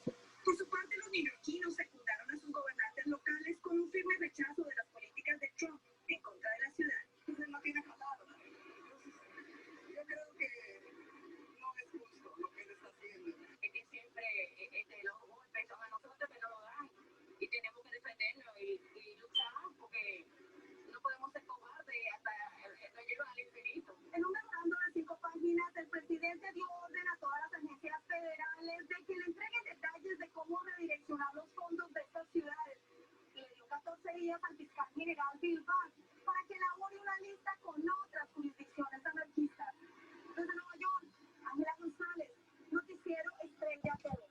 Por su parte, los neoyorquinos secundaron a sus gobernantes locales con un firme rechazo de las políticas de Trump en contra de la ciudad. Usted no tiene pasado. Yo creo que no es justo lo que él está haciendo. Es que siempre los golpes son a nosotros que no lo dan y tenemos que defendernos y luchar porque no podemos ser cobardes hasta no llegar al infinito. En un memorando de 5 páginas, el presidente dio orden a todas las agencias federales de que le entreguen detalles de cómo redireccionar los fondos de estas ciudades. Le dio 14 días al fiscal general Bill Barr para que elabore una lista con otras jurisdicciones anarquistas. Desde Nueva York, Ángela González, Noticiero Estrella TV.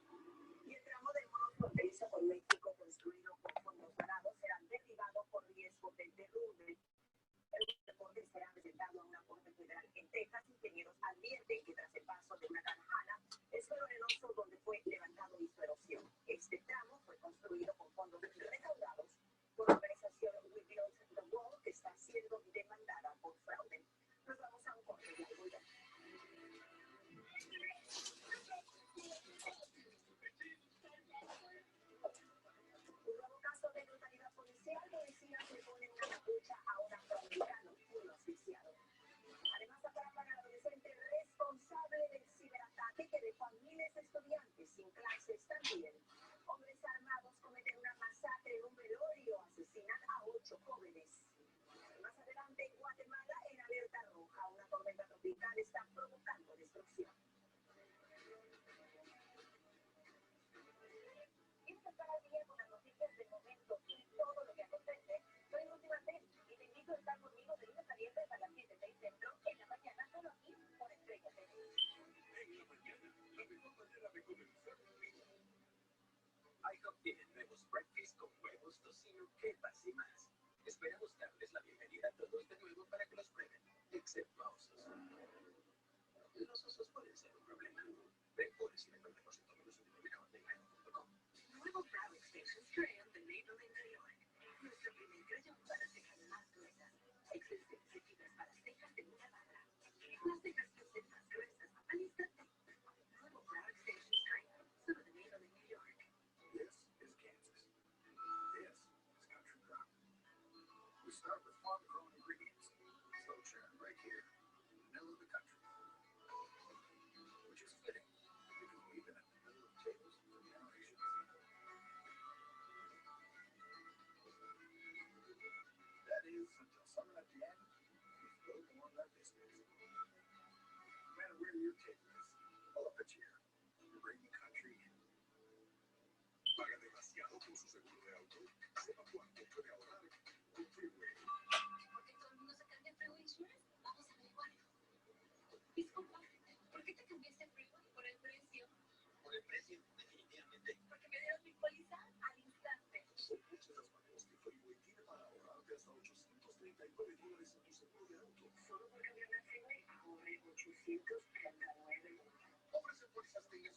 Y el tramo del muro fronterizo con México construido con fondos donados será derribado por riesgo de derrumbe. El reporte será presentado a una corte federal en Texas. Ingenieros advierten que tras el paso de una tarjana, el suelo arenoso donde fue levantado hizo erosión. Este tramo fue construido con fondos recaudados por la organización We Built the Wall, que está siendo demandada por fraude. Nos vamos a un corte de algodón. Un nuevo caso de brutalidad policial. Policías le ponen una capucha a un afroamericano, uno asfixiado. Además, atrapan al adolescente responsable del ciberataque que dejó a miles de estudiantes sin clases también. Hombres armados cometen una masacre en un velorio, asesinan a 8 jóvenes. Más adelante, en Guatemala, en alerta roja, una tormenta tropical está provocando destrucción. ¿Quieres estar al día con las noticias del momento y todo lo que acontece? Soy Última T y te invito a estar conmigo de lunes a viernes a las 7, 6 centro, en la mañana, solo aquí por Estrella TV. En la mañana, la mejor manera de comenzar el día. IHOP tiene nuevos breakfast con huevos, tocino, quepas y más. Esperamos darles la bienvenida a todos de nuevo para que los prueben, excepto a osos. Los osos pueden ser un problema. Ven por el 50% menos en el mercado de IHOP.com. Nuevo Brow Extensions Crayon de Maybelline New York. Nuestro primer crayón para cejas más gruesas. Extensiones de fibras para cejas de una barra. Las cejas lucen más gruesas al instante. Nuevo Brow Extensions Crayon, solo de Maybelline New York. This is Kansas. This is country crock. We start with farm-grown ingredients. Slow churn right here. Middle of the country. Which is fitting, because we've been in the middle of tables for generations. That is, until someone at the end is broken on that business. No matter where your table is, pull up a chair and bring the country in. Paga demasiado por su seguro de auto. Sepa cuánto puede ahorrar con Freeway. Porque todo el mundo se cambia Freeway Insurance, vamos a averiguarlo. Disculpa, ¿por qué te cambiaste Freeway? ¿Por el precio? Por el precio, definitivamente. Porque me dieron mi póliza al instante. Son muchas las maneras que Freeway tiene para ahorrarte hasta $839 en tu seguro de auto. Solo por cambiarme a Freeway.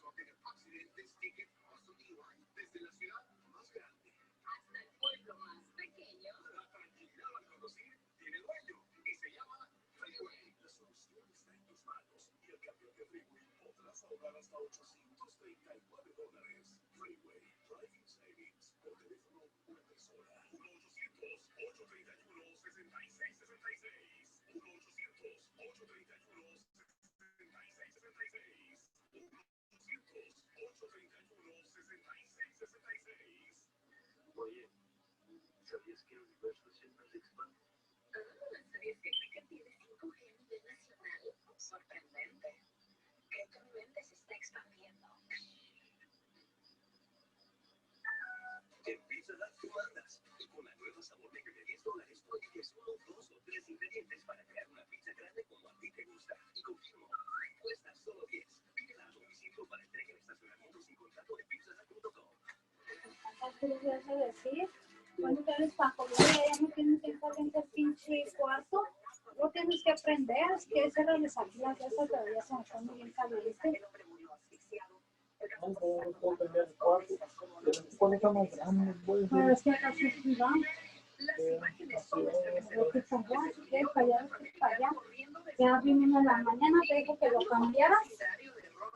no tener accidentes, tickets hasta un DUI. Desde la ciudad más grande hasta el pueblo más pequeño, la tranquilidad al conducir tiene dueño y se llama Freeway. La solución está en tus manos y al cambiar de Freeway podrás ahorrar hasta $839. Freeway, Driving Savings, por teléfono o en persona. 1-800-831-6666. 1-800-831-6666. Oye, ¿sabías que el universo siempre se expande? ¿Sabías que África tiene 5G a nivel nacional? Sorprendente. Creo que mi mente se está expandiendo. En Pizza Hut tú mandas. Y con la nueva sabor de $10, tú eliges 1, 2 o 3 ingredientes para crear una pizza grande como a ti te gusta. Y confirmo, cuesta solo 10. Pídela a domicilio para entrega en estacionamiento sin contrato en pizzahut.com. ¿Qué les vas a decir? Cuando tienes para comer, ya no tienes que caliente el pinche cuarto. Lo tienes que aprender, es que ese era de aquí la casa todavía se me pone bien caliente. Pero es que acá se escriba. Lo que está allá, ¿qué? Para allá, para allá. Ya vino en la mañana, te dijo que lo cambiaras.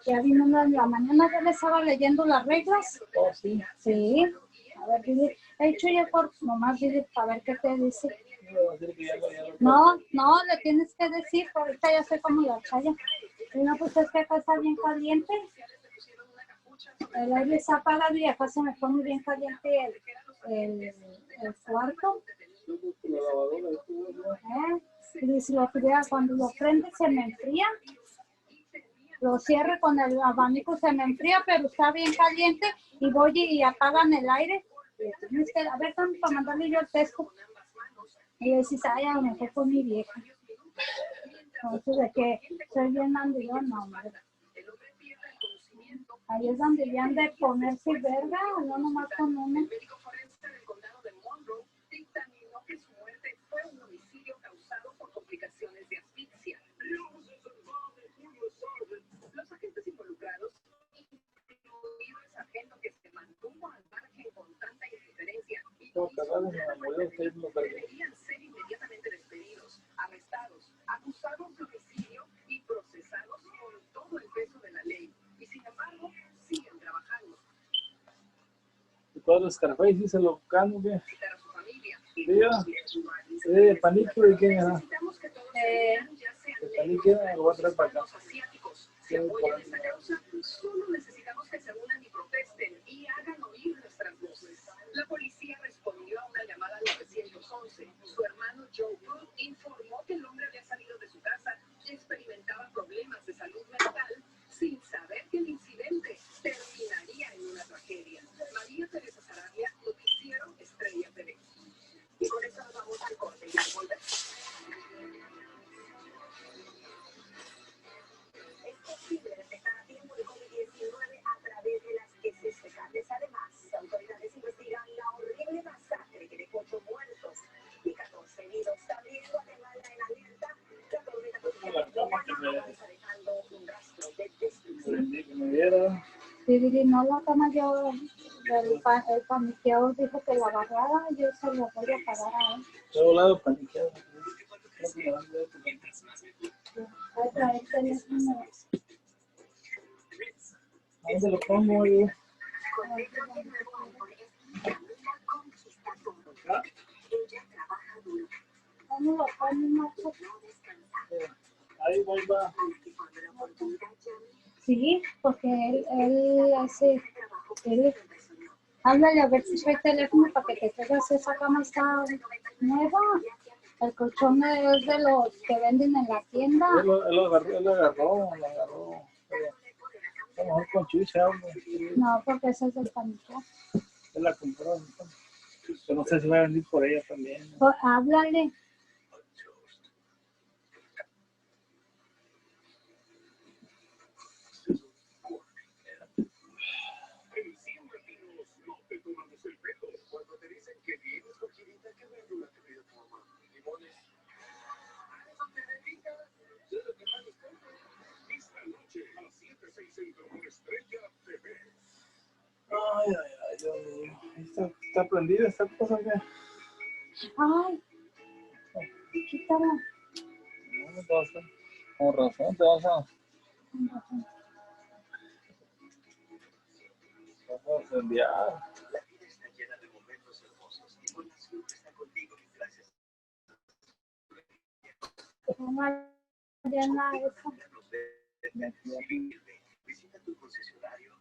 Ya vino en la mañana, ya le estaba leyendo las reglas. Oh, sí. Sí. A ver, dile, he hecho ya por nomás dile para ver qué te dice. No, no, le tienes que decir, porque ahorita ya sé cómo la chaya. Y no, pues es que acá está bien caliente. El aire está apagado y acá se me pone bien caliente el cuarto. Y si lo tuviera, cuando lo prende se me enfría. Lo cierre con el abanico, se me enfría, pero está bien caliente y voy y apagan el aire. Tienes que, a ver, para mandarle yo el texto. Y decís, ay, a lo mejor fue mi vieja. Entonces, de que soy bien mandilón, no, hombre. Ahí es donde ya han de ponerse verga, no nomás con uno. El médico forense del condado de Monroe dictaminó que su muerte fue un homicidio causado por complicaciones de asfixia. Los agentes involucrados, incluido el sargento que se mantuvo al margen con tanta indiferencia y deberían ser inmediatamente despedidos, arrestados, acusados de homicidio y procesados con todo el peso de la ley. Y sin embargo, siguen trabajando. Y todos los Scarface sí se lo cano, ¿qué? Visitar a su familia. Panique, ¿de quién era? Necesitamos que todos ya sean El panique lo voy a traer para acá. asiáticos. Si apoyan esta causa, solo necesitamos que se unan y protesten y hagan oír nuestras voces. La policía respondió a una llamada al 911. Su hermano Joe Wood informó que el hombre había salido de su casa y experimentaba problemas de salud mental sin saber que el incidente terminaría en una tragedia. María Teresa Sarabia, Noticiero Estrella TV. Y con esto nos vamos al corte y al volver. Es posible detectar a tiempo el COVID-19 a través de las heces fecales. Además, autoridades investigan la horrible masacre que dejó 8 muertos y 14 heridos. También Guatemala en alerta. La tormenta está dejando un rastro de destrucción. Sí, no la cama yo, el paniqueador dijo que la agarrara, yo se lo voy a pagar a él. Todo lado paniqueado. Voy a traer el teléfono. ¿A dónde lo pongo, oye? ¿Dónde lo ponen, macho? Ahí va. Sí, porque él hace, háblale a ver si trae teléfono para que te traigas esa cama, está nueva. El colchón es de los que venden en la tienda. Él lo agarró. A lo mejor con chucha, hombre. No, porque ese es del paniqueado. Él la compró. Yo no sé si va a venir por ella también. Pues, háblale. En 100 latinos no te tomamos el pelo. Cuando te dicen que vienes con chinita, que verdura te pide tu mamá. Limones. Eso te dedica. Yo lo que más les compro. Esta noche a las 7, 6 Centro con Estrella Ay, ay, ay, Dios mío. ¿Está prendida esta cosa o qué? Ay, quítala. No, te vas a... Con razón, te vas a incendiar. La vida está llena de momentos hermosos y cuando siempre está contigo gracias. Vamos a llenar eso. Visita tu concesionario.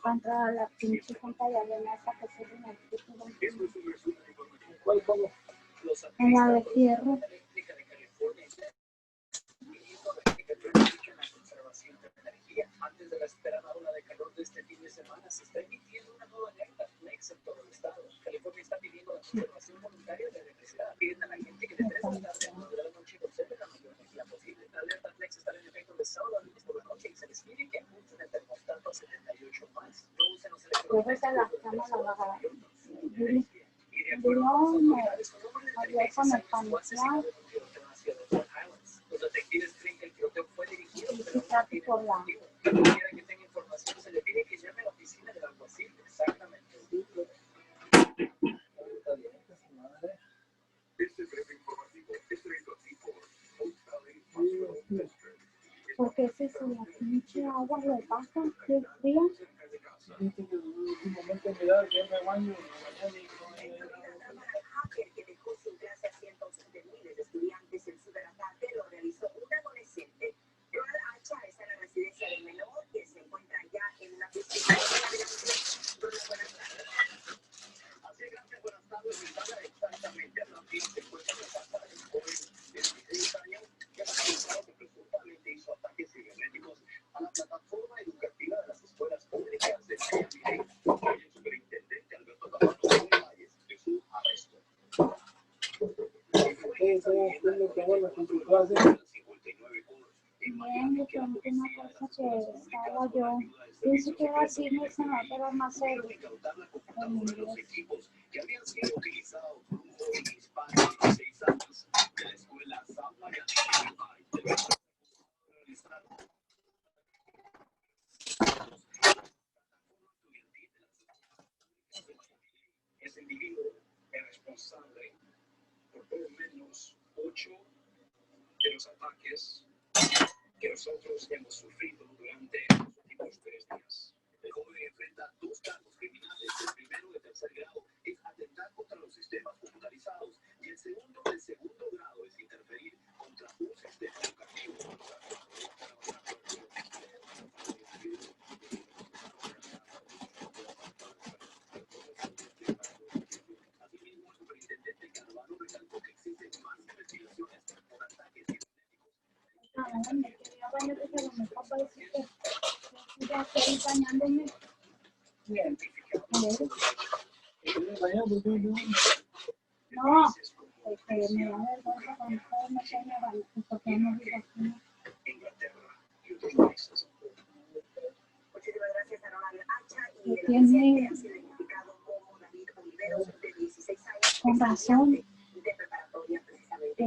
Para entrar a la pinche pantalla de mesa que se ve en el título. Esto es un resumen de información. ¿Cuál pongo? Los En la de fierro. eléctrica de California pidiendo a la gente planifique la conservación de energía. Antes de la esperada ola de calor de este fin de semana, se está emitiendo una nueva alerta Flex en todo el estado. California está pidiendo la conservación voluntaria de electricidad. Piden a la gente que de 3 de la tarde a 9 de la noche conserve la mayor energía posible. La alerta Flex estará en efecto de sábado a lunes por la noche y se les pide que ajusten el termostato a 78 más. No usen los Desde la cama la bajará. No, ayer con el paniciado. Los detectives creen que el tiroteo fue dirigido Por la... Quien quiera que tenga información se le pide que llame a la oficina del alguacil. Exactamente. Este breve informativo es traído a ti por Oak Valley Hospital District. Porque si se la pinche agua le pasa, que es fría. Dice que últimamente mirar que me baño Que dejó sin clase a cientos de miles de estudiantes en ciberataque lo realizó un adolescente. Joel Hacha está en la residencia del menor que se encuentra ya en una piscina. Así, gracias, buenas tardes. Está exactamente a las 10 se encuentra la casa del joven de 16 años que fue acusado que presuntamente hizo ataques cibernéticos a la plataforma educativa de las escuelas públicas de Miami. El superintendente Alberto Campano dio detalles de su arresto. Bien, yo tengo una cosa que estaba yo. Pienso que así no se me va a quedar más serio. En inglés. Que habían sido utilizados por un joven hispano de 16 años de la escuela South Miami Ese individuo es responsable por lo menos 8 de los ataques que nosotros hemos sufrido durante los últimos 3 días. El joven enfrenta 2 cargos criminales. El primero de tercer grado es atentar contra los sistemas computarizados y el segundo de segundo grado es interferir contra un sistema educativo. Asimismo, el superintendente Carvalho recalcó que existen más investigaciones por ataques cibernéticos. Me quería bañar porque a lo mejor parece que ya estoy bañándome. No, porque me da vergüenza cuando todo me pone a bañar, porque no digo así. Muchísimas gracias a Ronald Hacha y el Tiene... adolescente ha sido identificado como David Oliveros, de 16 años. Con razón. De preparatoria, precisamente.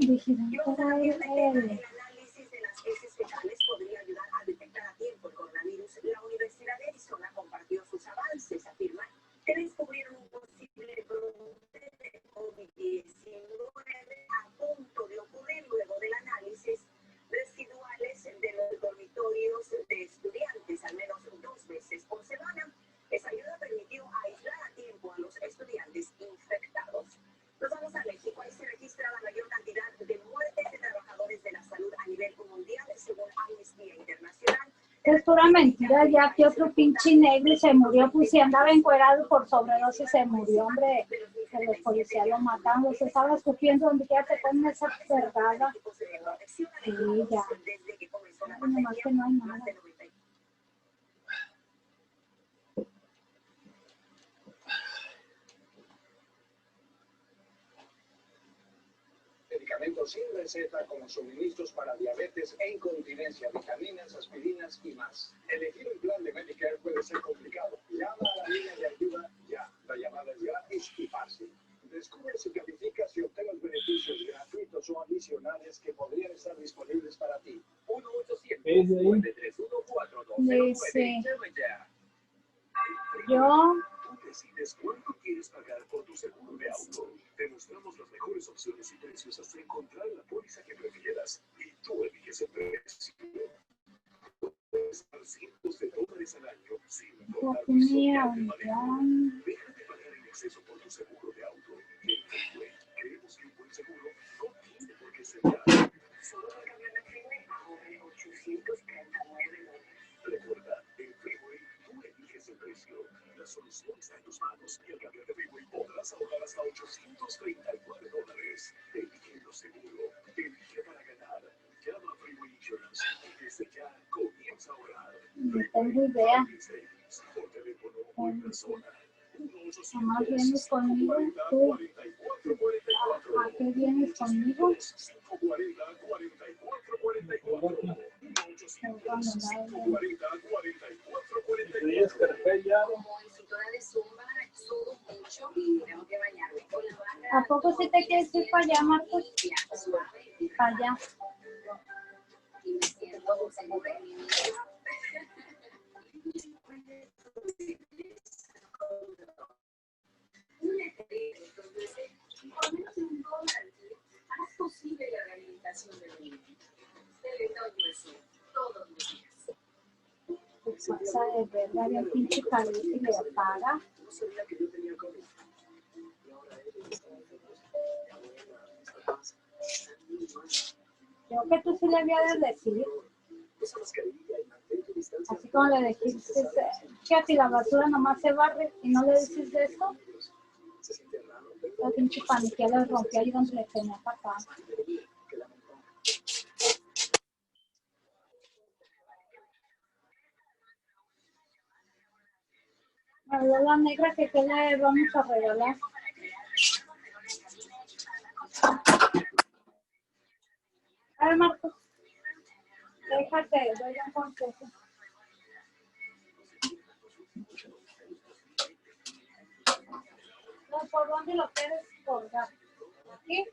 Vigilante para él. El análisis de las heces fecales podría ayudar a detectar a tiempo el coronavirus. La Universidad de Arizona compartió sus avances. Afirman que descubrieron un posible brote de COVID-19 a punto de ocurrir luego del análisis residuales de los dormitorios de estudiantes, al menos 2 veces por semana. Esa ayuda permitió aislar a tiempo a los estudiantes infectados. Nos vamos a México. Ahí se registra la mayor cantidad de muertes de trabajadores de la salud a nivel mundial, según Amnistía Internacional. Es pura mentira, ya que otro pinche negro se murió, pues si andaba encuerado por sobredosis se murió, hombre, que los policías lo mataron, se estaba escupiendo donde quiera te ponen esa verdad. Sí, ya. Nomás que no hay nada. Medicamentos sin receta como suministros para diabetes e incontinencia, vitaminas, aspirinas y más. Elegir un plan de Medicare puede ser complicado. Llama a la línea de ayuda ya. La llamada es gratis y fácil. Descubre si calificas y obtén los beneficios gratuitos o adicionales que podrían estar disponibles para ti. 1-800-931-4209. Dice... Llama ya. Yo, Tú decides cuánto quieres pagar por tu seguro de auto. Te mostramos las mejores opciones y precios hasta encontrar la póliza que prefieras. Y tú eliges el precio. Puedes pagar cientos de dólares al año sin importar tu historial de manejo. Deja de pagar en exceso por tu seguro de auto. En Freeway, creemos que un buen seguro no tiene por qué ser caro. Solo por cambiar de Freeway ahorre $839. Recuerda, en Freeway tú eliges el precio. La solución está en tus manos y al cambiar de Freeway podrás ahorrar hasta $839. Eligiendo seguro, elige para ganar. Llama a Freeway Insurance y desde ya comienza a ahorrar. no tengo idea. Por teléfono o en persona. Jamás vienes conmigo, tú. ¿A qué vienes conmigo? ¿A poco sí te quieres ir para allá, Marcos? Para allá. Por menos de $1 al día, harás posible la rehabilitación del niño. Teletón USA, todos los días. Pues pasa de verga, bien pinche caliente y le apaga. No sabía que yo tenía COVID. Y ahora él está enfermo. Mi abuela, mis papás, están muy mal. Creo que tú sí le habías de decir. Usa mascarilla y mantén tu distancia. Así como le dijiste que a ti la basura nomás se barre y no le dices de eso. Se siente raro. La pinche paniquea le rompió ahí donde le tenía para acá. A ver, la negra que qué le vamos a regalar. A ver, Marcos. Déjate, doy un consejo. No, ¿por dónde lo quieres colgar? ¿Aquí?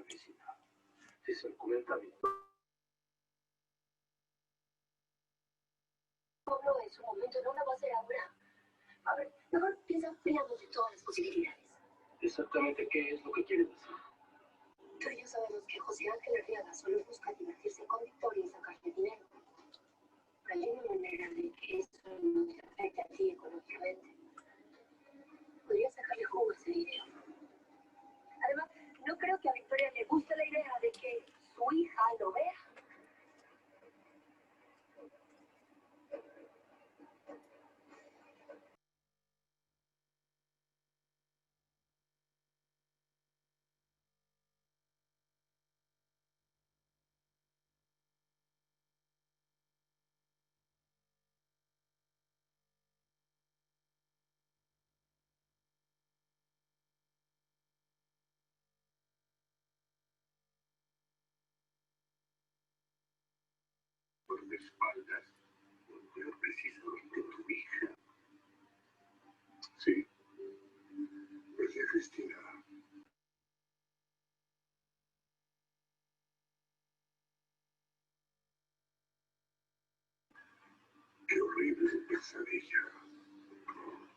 vecina. Si se lo comenta a mi No es un momento, no lo va a hacer ahora. A ver, mejor piensa fríamente todas las posibilidades. exactamente qué es lo que quiere decir. Tú y yo sabemos que José Ángel Arriaga solo busca divertirse con Victoria y sacarle dinero. Pero hay una manera de que eso no te afecte a ti económicamente. Podría sacarle jugo a ese dinero. Además, no creo que a Victoria le guste la idea de que su hija lo vea. Por de espaldas, pero precisamente tu hija. Sí, pues es Cristina. Qué horrible pesadilla.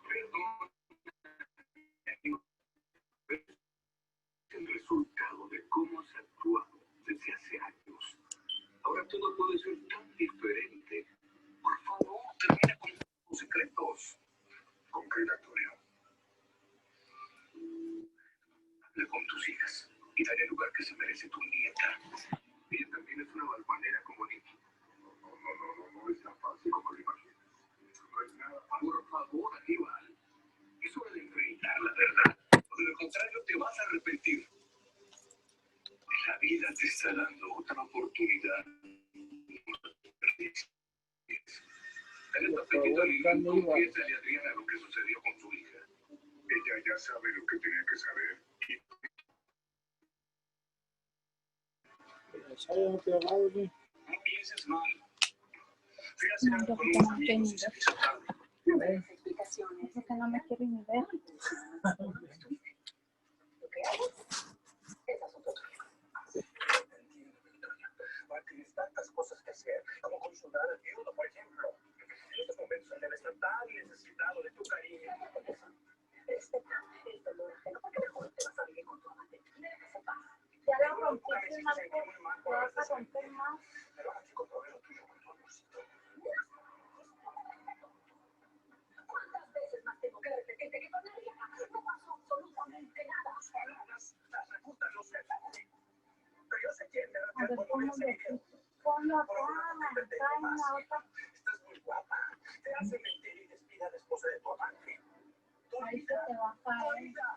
Perdón, el resultado de cómo has actuado desde hace años. Ahora todo puede ser tan diferente. Por favor, termina con tus secretos. ¿Con qué, Victoria? Habla con tus hijas y dale el lugar que se merece tu nieta. Ella también es una balvanera como Nicky. No es tan fácil como lo imaginas. No es nada fácil. Por favor, Aníbal. Es hora de enfrentar la verdad. O de lo contrario, te vas a arrepentir. La vida te está dando otra oportunidad. En el tapetito de Lili, confiésale a Adriana lo que sucedió con su hija. Ella ya sabe lo que tenía que saber. No pienses mal. Fui a hacer algo con unos amigos y se me hizo tarde. No me des explicaciones. Porque no me quieren ni ver. Lo que hago, esas son otras. Entiendo, Victoria. Ahora tienes tantas cosas que hacer, como consolar al viudo, por ejemplo. En estos momentos él debe estar tan necesitado de tu cariño. Respeta el dolor ajeno. ¿Por qué mejor te vas a vivir con tu amante? Mira que se pasa. Ya la rompiste, Marco. Te vas a romper más. Pero ahora sí controla lo tuyo con tu amorcito. ¿Cuántas veces más tengo que repetirte que con nadie no pasó absolutamente nada? Tus palabras las refutan los hechos. Pero yo sé quién me A da ver, cuando ¿cómo ves ese le video. ponlo acá? Acá en la otra. Estás muy guapa. Te hace mentir y despida a la esposa de tu amante. Tu Ahí se hija. te va a Tu caer. hija.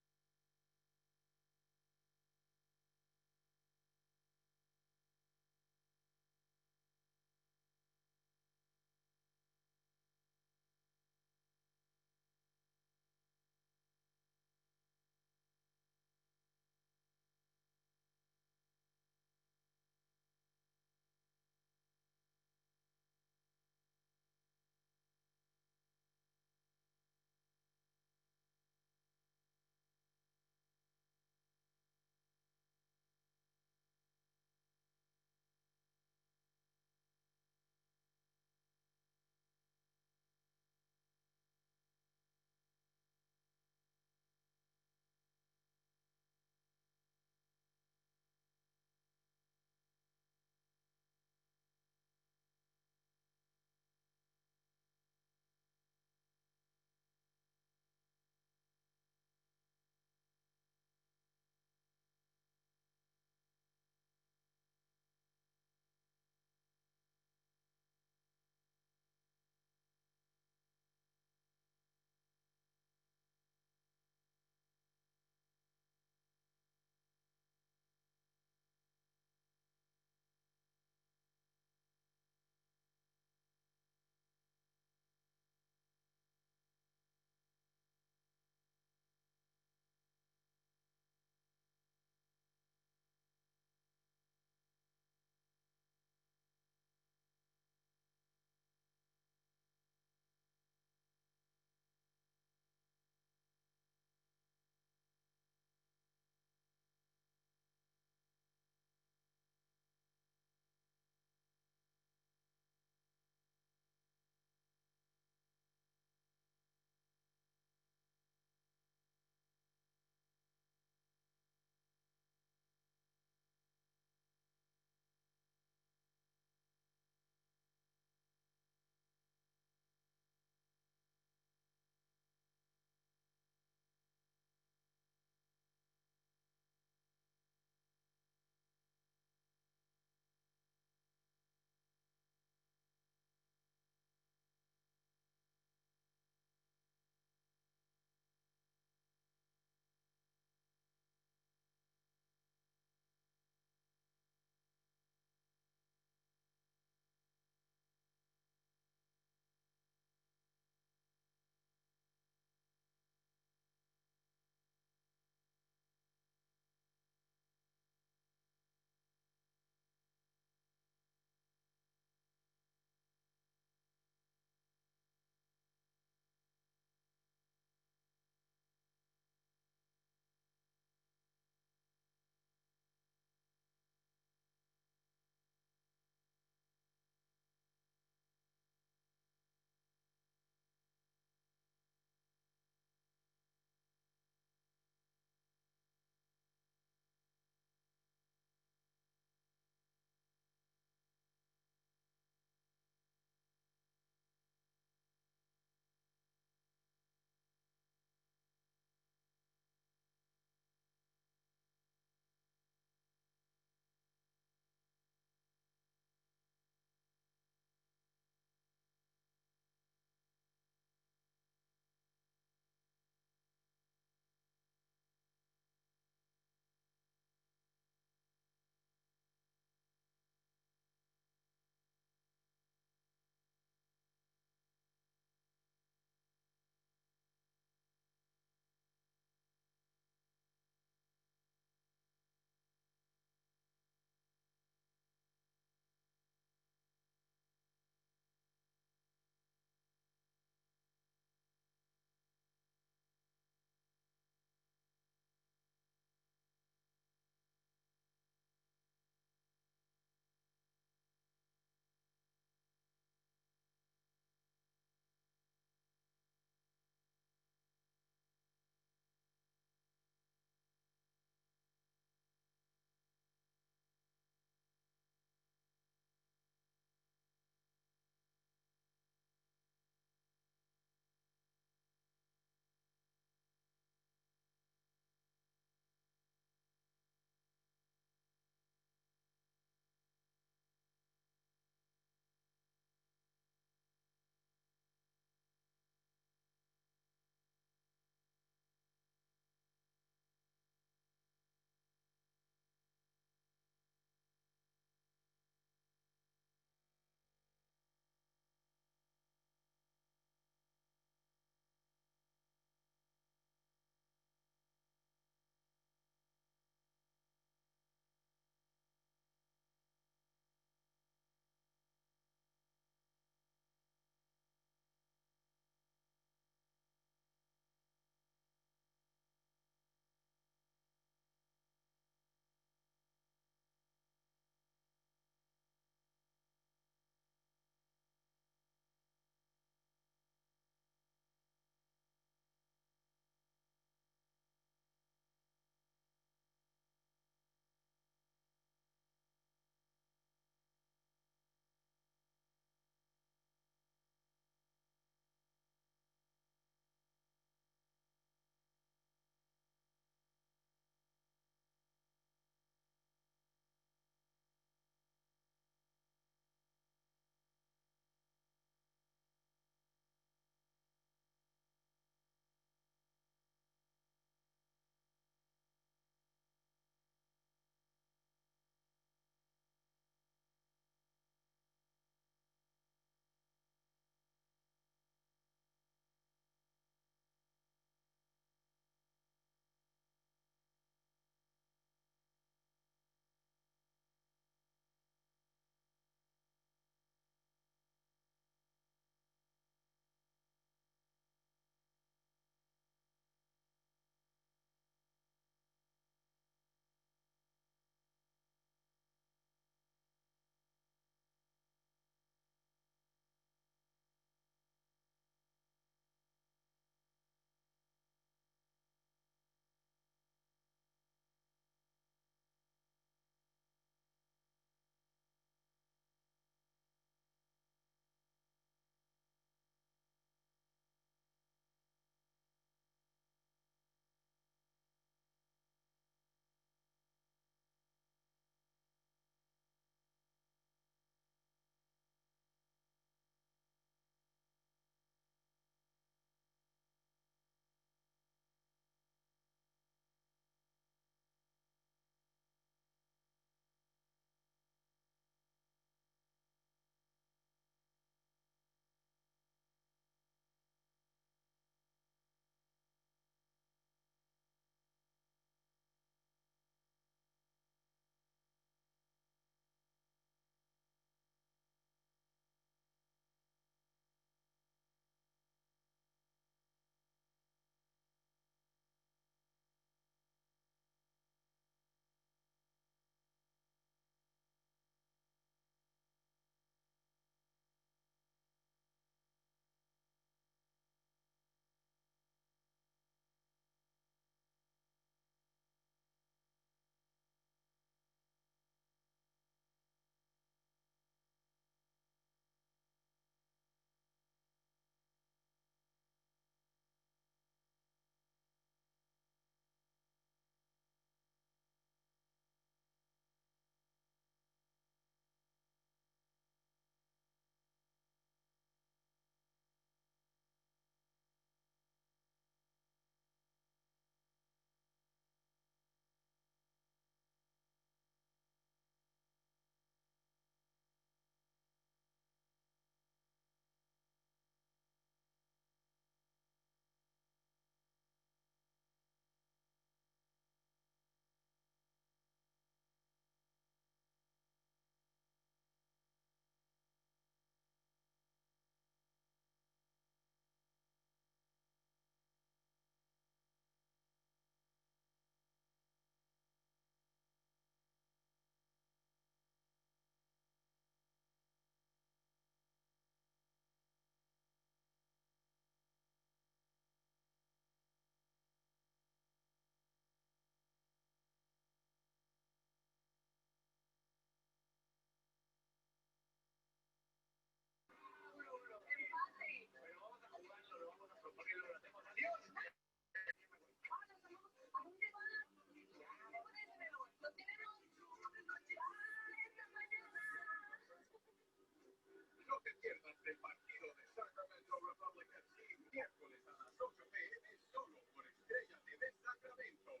pierdas el partido de Sacramento Republicans. Miércoles a las 8 p.m. solo por Estrella TV Sacramento.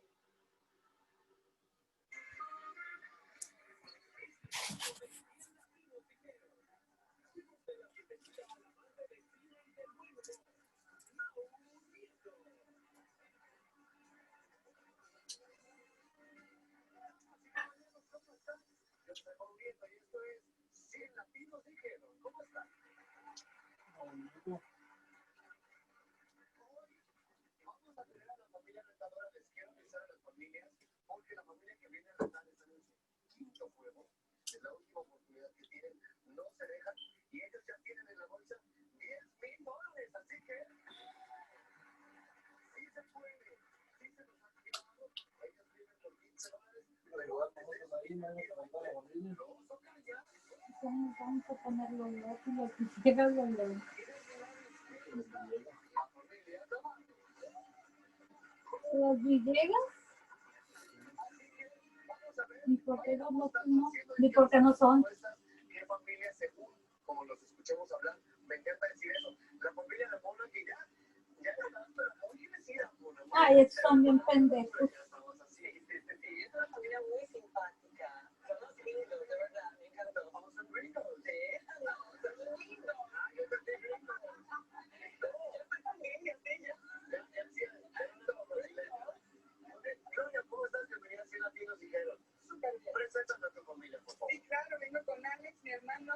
Yo soy Mauricio y esto es 100 latinos dijeron. ¿Cómo están? Vamos a tener a la familia retadora. Les quiero avisar a las familias, porque la familia que viene a retar está en su quinto juego. Es la última oportunidad que tienen. No se dejan. Y ellos ya tienen en la bolsa $10,000. Así que sí se puede. Sí se nos ha activado. Ellos viven por $15. Pero antes de eso, los ocallas. Vamos a ponerlo y lo quisiera lo Los Villegas, ni por qué ni por qué no son. ¿Qué familia según, como los escuchamos hablar? Me encanta decir eso. La familia de Mona que ya está, pero oye, decía Mona. Ay, estos son bien pendejos. Sí, es una familia muy simpática. Son los lindos, de verdad, me encantó. Vamos a gringos, déjalo, son lindos. Ay, yo también gringo. Yo también, ya ella. Gloria, ¿cómo estás? Bienvenida a 100 latinos dijeron. Súper bien. Preséntame a tu familia, por favor. Sí, claro, vengo con Alex, mi hermano.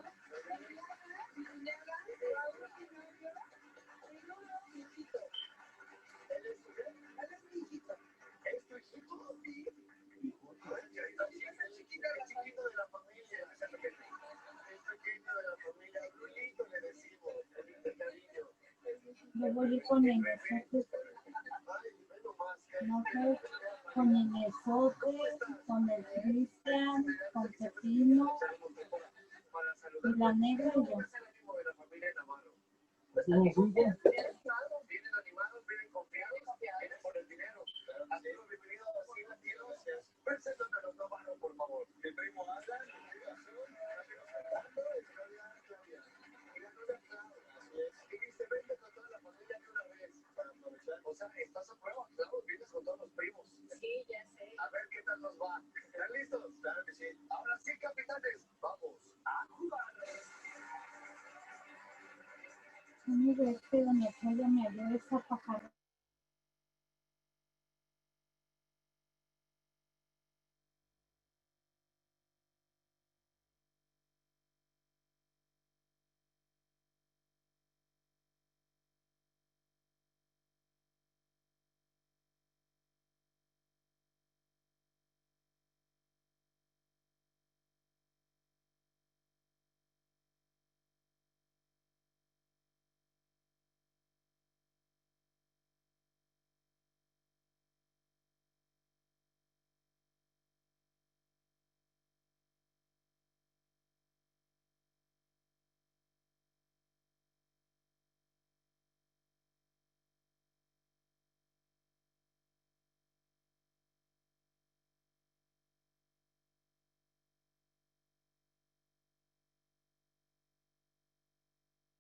Yo voy con Minnesota, no sé, con Minnesota, con el Cristian, con Pepino, y la negra y yo. Vienen animados, vienen confiados, vienen por el dinero. Así que bienvenidos a 100 latinos. Preséntate a los novatos, por favor. Mi primo Alan, y se vende con toda la familia de una vez para aprovechar. O sea, estás a prueba, claro, vienes con todos los primos. Sí, ya sé. A ver qué tal nos va. ¿Están listos? Claro que sí. Ahora sí, capitanes, vamos a jugar. Un de donde ella me ayuda esa pajarita.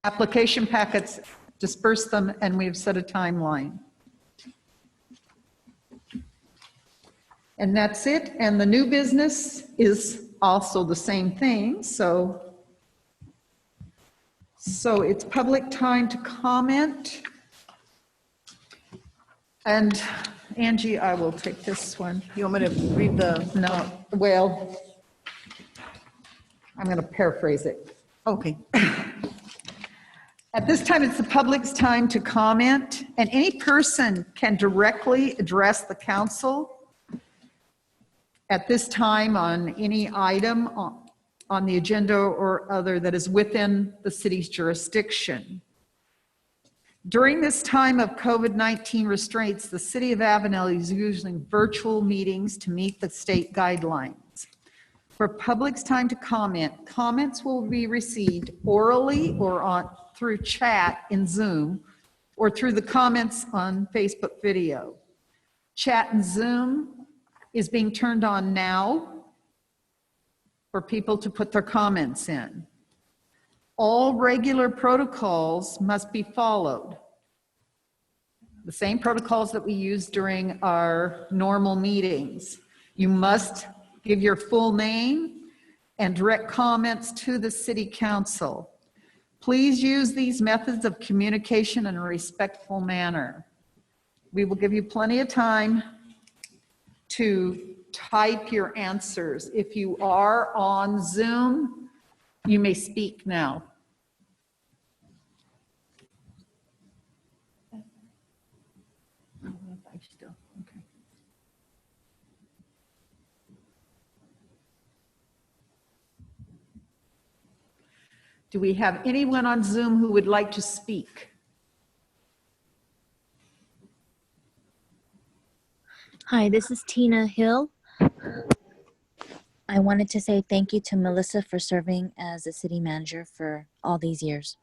Application packets, disperse them, and we've set a timeline. And that's it. And the new business is also the same thing. So it's public time to comment. And Angie, I will take this one. You want me to read the? No, well, I'm going to paraphrase it. Okay. At this time, it's the public's time to comment, and any person can directly address the council at this time on any item on the agenda or other that is within the city's jurisdiction. During this time of COVID-19 restraints, the city of Avenal is using virtual meetings to meet the state guidelines. For public's time to comment, comments will be received orally or through chat in Zoom or through the comments on Facebook video. Chat in Zoom is being turned on now for people to put their comments in. All regular protocols must be followed. The same protocols that we use during our normal meetings. You must give your full name and direct comments to the city council. Please use these methods of communication in a respectful manner. We will give you plenty of time to type your answers. If you are on Zoom, you may speak now. Okay. Do we have anyone on Zoom who would like to speak? Hi, this is Tina Hill. I wanted to say thank you to Melissa for serving as the city manager for all these years.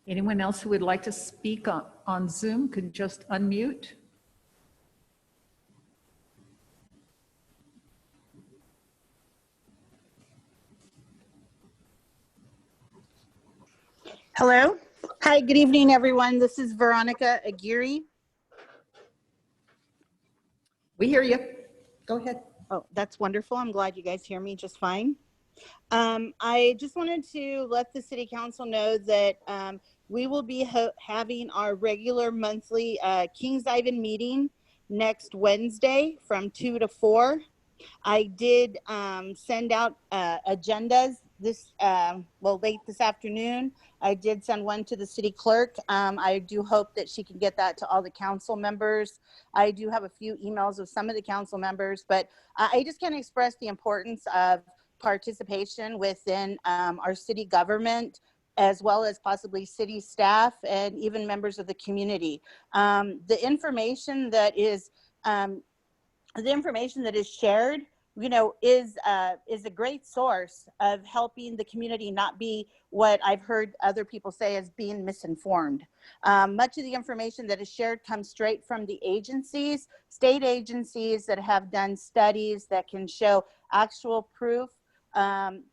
Anyone else who would like to speak on Zoom could just unmute. Hello. Hi, good evening, everyone. This is Veronica Aguirre. We hear you. Go ahead. Oh, that's wonderful. I'm glad you guys hear me just fine. I just wanted to let the city council know that we will be having our regular monthly Kings Ivan meeting next Wednesday from 2 to 4. I did send out agendas this, late this afternoon. I did send one to the city clerk. I do hope that she can get that to all the council members. I do have a few emails of some of the council members, but I just can't express the importance of participation within our city government, as well as possibly city staff and even members of the community. The information that is shared, is a great source of helping the community not be what I've heard other people say as being misinformed. Much of the information that is shared comes straight from the agencies, state agencies that have done studies that can show actual proof,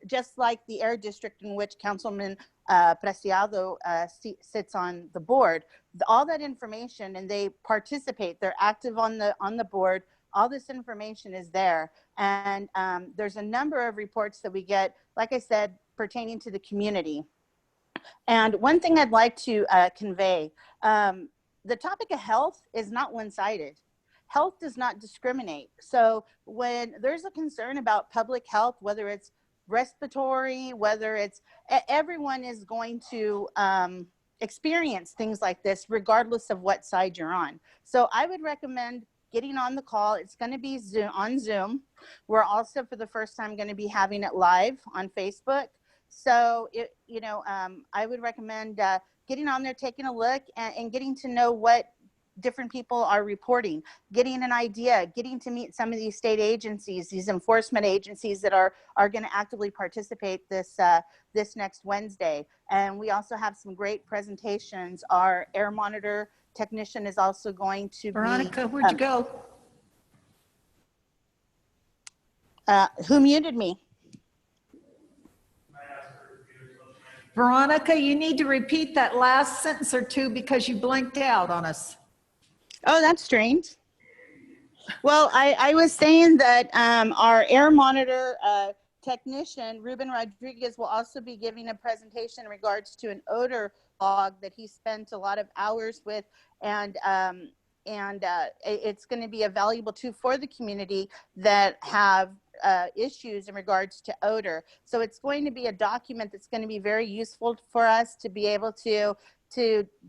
just like the Air District in which Councilman Preciado sits on the board. All that information, and they participate, they're active on the board. All this information is there. And there's a number of reports that we get, like I said, pertaining to the community. And one thing I'd like to convey, the topic of health is not one-sided. Health does not discriminate. So when there's a concern about public health, whether it's respiratory, whether it's, everyone is going to experience things like this, regardless of what side you're on. So I would recommend getting on the call. It's going to be on Zoom. We're also, for the first time, going to be having it live on Facebook. So, I would recommend getting on there, taking a look, and getting to know what different people are reporting, getting an idea, getting to meet some of these state agencies, these enforcement agencies that are going to actively participate this next Wednesday. And we also have some great presentations. Our air monitor technician is also going to Veronica, where'd you go? Who muted me? Veronica, you need to repeat that last sentence or two because you blanked out on us. Oh, that's strange. Well, I was saying that our air monitor technician, Ruben Rodriguez, will also be giving a presentation in regards to an odor log that he spent a lot of hours with, and it's going to be a valuable tool for the community that have issues in regards to odor. So it's going to be a document that's going to be very useful for us to be able to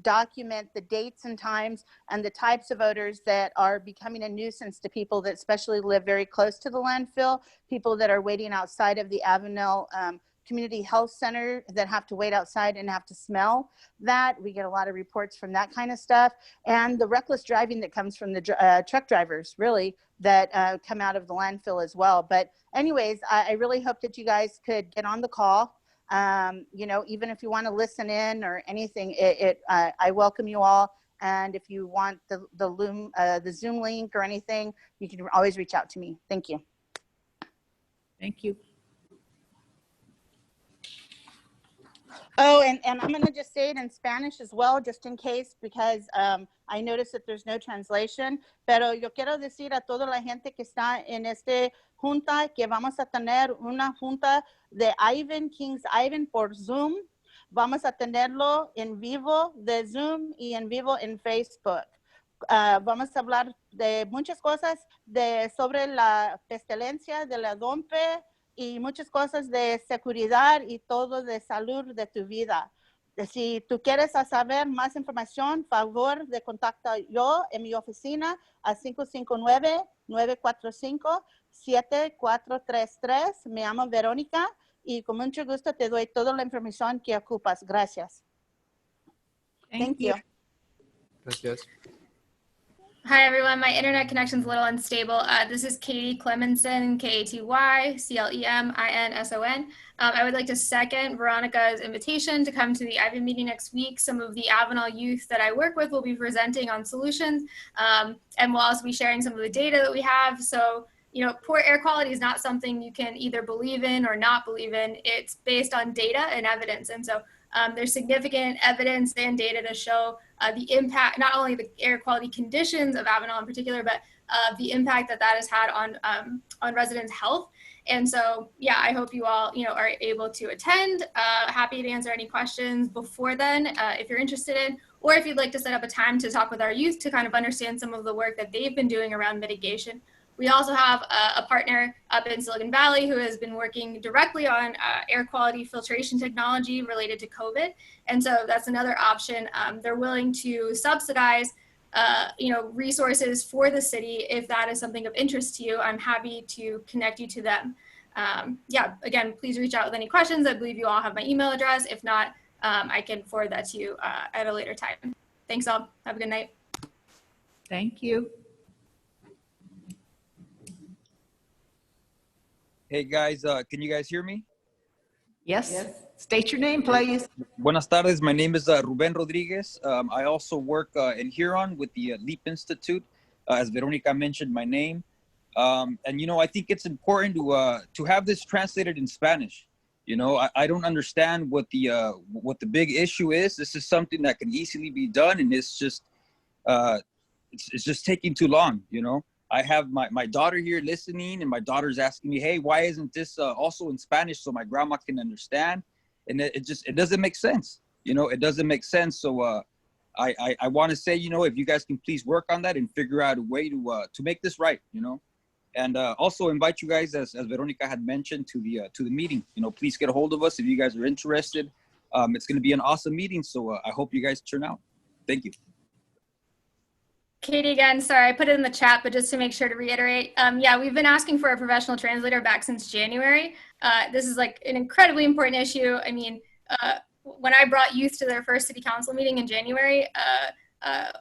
document the dates and times and the types of odors that are becoming a nuisance to people that especially live very close to the landfill, people that are waiting outside of the Avenal community health center that have to wait outside and have to smell that. We get a lot of reports from that kind of stuff. And the reckless driving that comes from the truck drivers, really, that come out of the landfill as well. But anyways, I really hope that you guys could get on the call. You know, even if you want to listen in or anything, I welcome you all. And if you want the Zoom link or anything, you can always reach out to me. Thank you. Thank you. Oh, and I'm going to just say it in Spanish as well, just in case, because I noticed that there's no translation. Pero yo quiero decir a toda la gente que está en este junta que vamos a tener una junta de Ivan, Kings Ivan por Zoom. Vamos a tenerlo en vivo de Zoom y en vivo en Facebook. Vamos a hablar de muchas cosas sobre la pestilencia de la DOMPE y muchas cosas de seguridad y todo de salud de tu vida. Si tú quieres saber más información, favor de contactar yo en mi oficina a 559-945-7433. Me llamo Verónica y con mucho gusto te doy toda la información que ocupas. Gracias. Thank you. Gracias. Hi, everyone. My internet connection's a little unstable. This is Katie Clemenson, Katy-Cleminson. I would like to second Veronica's invitation to come to the Ivan meeting next week. Some of the Avenal youth that I work with will be presenting on solutions, and we'll also be sharing some of the data that we have. So, you know, poor air quality is not something you can either believe in or not believe in. It's based on data and evidence. And so there's significant evidence and data to show the impact, not only the air quality conditions of Avenal in particular, but the impact that that has had on residents' health. And so, yeah, I hope you all, you know, are able to attend. Happy to answer any questions before then, if you're interested in, or if you'd like to set up a time to talk with our youth to kind of understand some of the work that they've been doing around mitigation. We also have a partner up in Silicon Valley who has been working directly on air quality filtration technology related to COVID. And so that's another option. They're willing to subsidize you know, resources for the city. If that is something of interest to you, I'm happy to connect you to them. Yeah, again, please reach out with any questions. I believe you all have my email address. If not, I can forward that to you at a later time. Thanks all. Have a good night. Thank you. Hey guys, can you guys hear me? Yes. State your name, please. Buenas tardes. My name is Ruben Rodriguez. I also work in Huron with the LEAP Institute. As Veronica mentioned my name. And, you know, I think it's important to have this translated in Spanish. You know, I don't understand what the big issue is. This is something that can easily be done, and it's just taking too long, you know. I have my daughter here listening, and my daughter's asking me, hey, why isn't this also in Spanish so my grandma can understand? And it doesn't make sense. You know, it doesn't make sense. So I want to say, you know, if you guys can please work on that and figure out a way to make this right, you know. And also invite you guys, as Veronica had mentioned, to the meeting. You know, please get a hold of us if you guys are interested. It's going to be an awesome meeting. So I hope you guys turn out. Thank you. Katie again, sorry, I put it in the chat, but just to make sure to reiterate, yeah, we've been asking for a professional translator back since January. This is like an incredibly important issue. I mean, when I brought youth to their first city council meeting in January,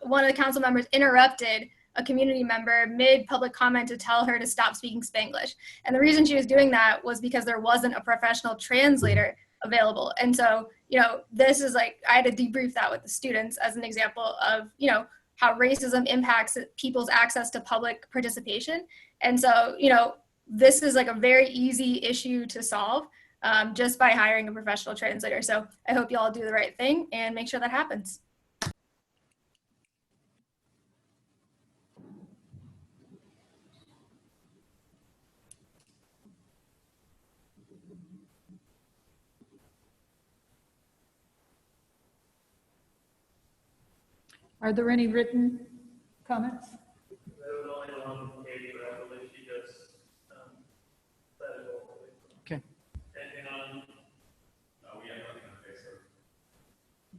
one of the council members interrupted a community member mid-public comment to tell her to stop speaking Spanglish. And the reason she was doing that was because there wasn't a professional translator available. And so, you know, this is like, I had to debrief that with the students as an example of, you know, how racism impacts people's access to public participation. And so, you know, this is like a very easy issue to solve just by hiring a professional translator. So I hope you all do the right thing and make sure that happens. Are there any written comments? Okay. We have nothing on Facebook.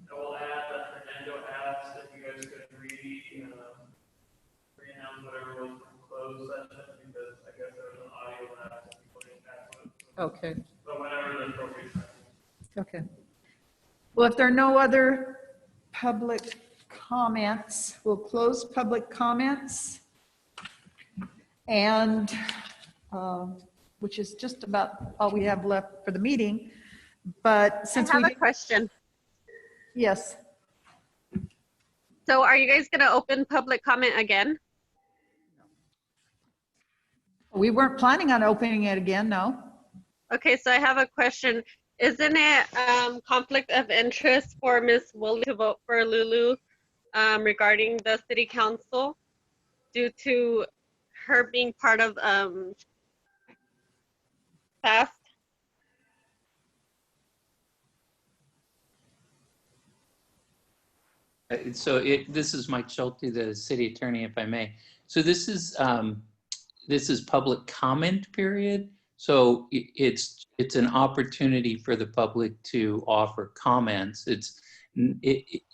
I will add that Fernando asked if you guys could pre-announce whatever was closed session, because I guess there was an audio lapse and people didn't catch it. Okay. But whenever the appropriate time. Okay. Well, if there are no other public comments, we'll close public comments. And, which is just about all we have left for the meeting. But since I we have a question. Yes. So are you guys going to open public comment again? We weren't planning on opening it again, no. Okay, so I have a question. Isn't it conflict of interest for Ms. Willie to vote for Lulu regarding the city council due to her being part of FAST? So this is Mike Schulte, the city attorney, if I may. So this is public comment period. So it's an opportunity for the public to offer comments. It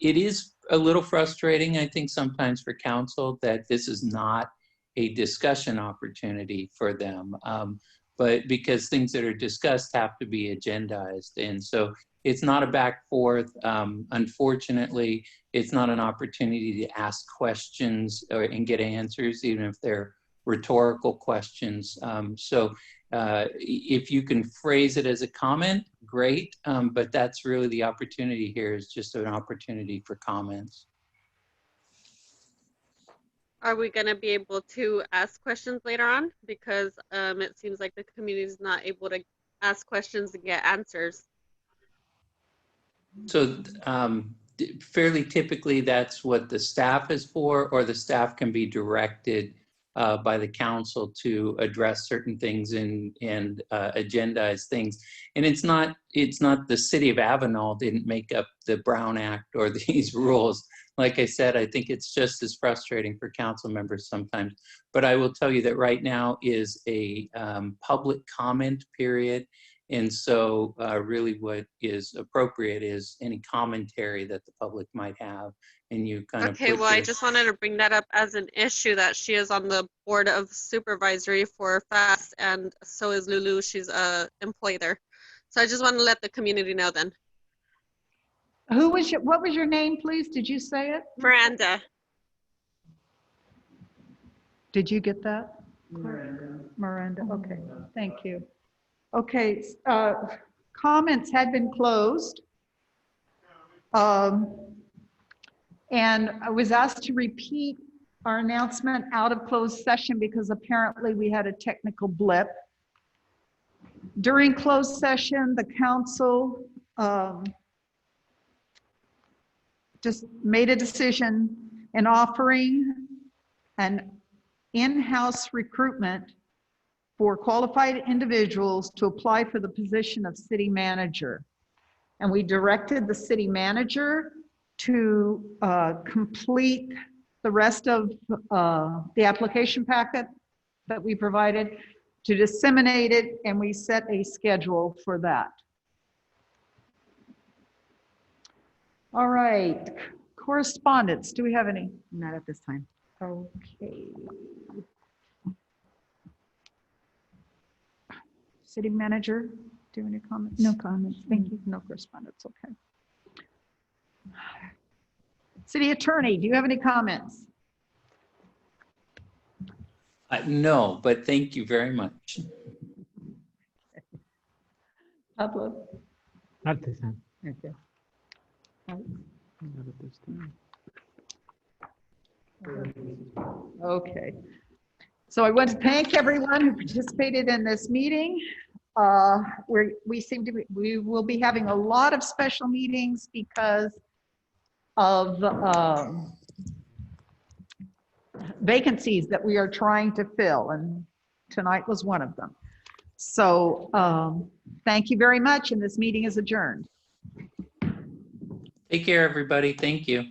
is a little frustrating, I think, sometimes for council that this is not a discussion opportunity for them. But because things that are discussed have to be agendized. And so it's not a back forth. Unfortunately, it's not an opportunity to ask questions and get answers, even if they're rhetorical questions. So if you can phrase it as a comment, great. But that's really the opportunity here, is just an opportunity for comments. Are we going to be able to ask questions later on? Because it seems like the community is not able to ask questions and get answers. So fairly typically that's what the staff is for, or the staff can be directed by the council to address certain things and agendize things. And it's not the city of Avenal didn't make up the Brown Act or these rules. Like I said, I think it's just as frustrating for council members sometimes. But I will tell you that right now is a public comment period. And so really what is appropriate is any commentary that the public might have. And you kind of Okay, well, I just wanted to bring that up as an issue that she is on the board of supervisory for FAST, and so is Lulu. She's a employee there. So I just want to let the community know then. What was your name, please? Did you say it? Miranda. Did you get that? Miranda, okay, thank you. Okay, comments had been closed. And I was asked to repeat our announcement out of closed session because apparently we had a technical blip. During closed session, the council just made a decision in offering an in-house recruitment for qualified individuals to apply for the position of city manager. And we directed the city manager to complete the rest of the application packet that we provided, to disseminate it, and we set a schedule for that. All right, correspondence, do we have any? Not at this time. Okay. City manager, do you have any comments? No comments. Thank you. No correspondence, okay. City attorney, do you have any comments? No, but thank you very much. Pablo? Not this time. Okay. Not at this time. Okay. So I want to thank everyone who participated in this meeting. We will be having a lot of special meetings because of vacancies that we are trying to fill, and tonight was one of them. So thank you very much, and this meeting is adjourned. Take care, everybody. Thank you.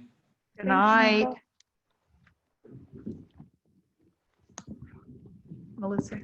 Good night. Melissa.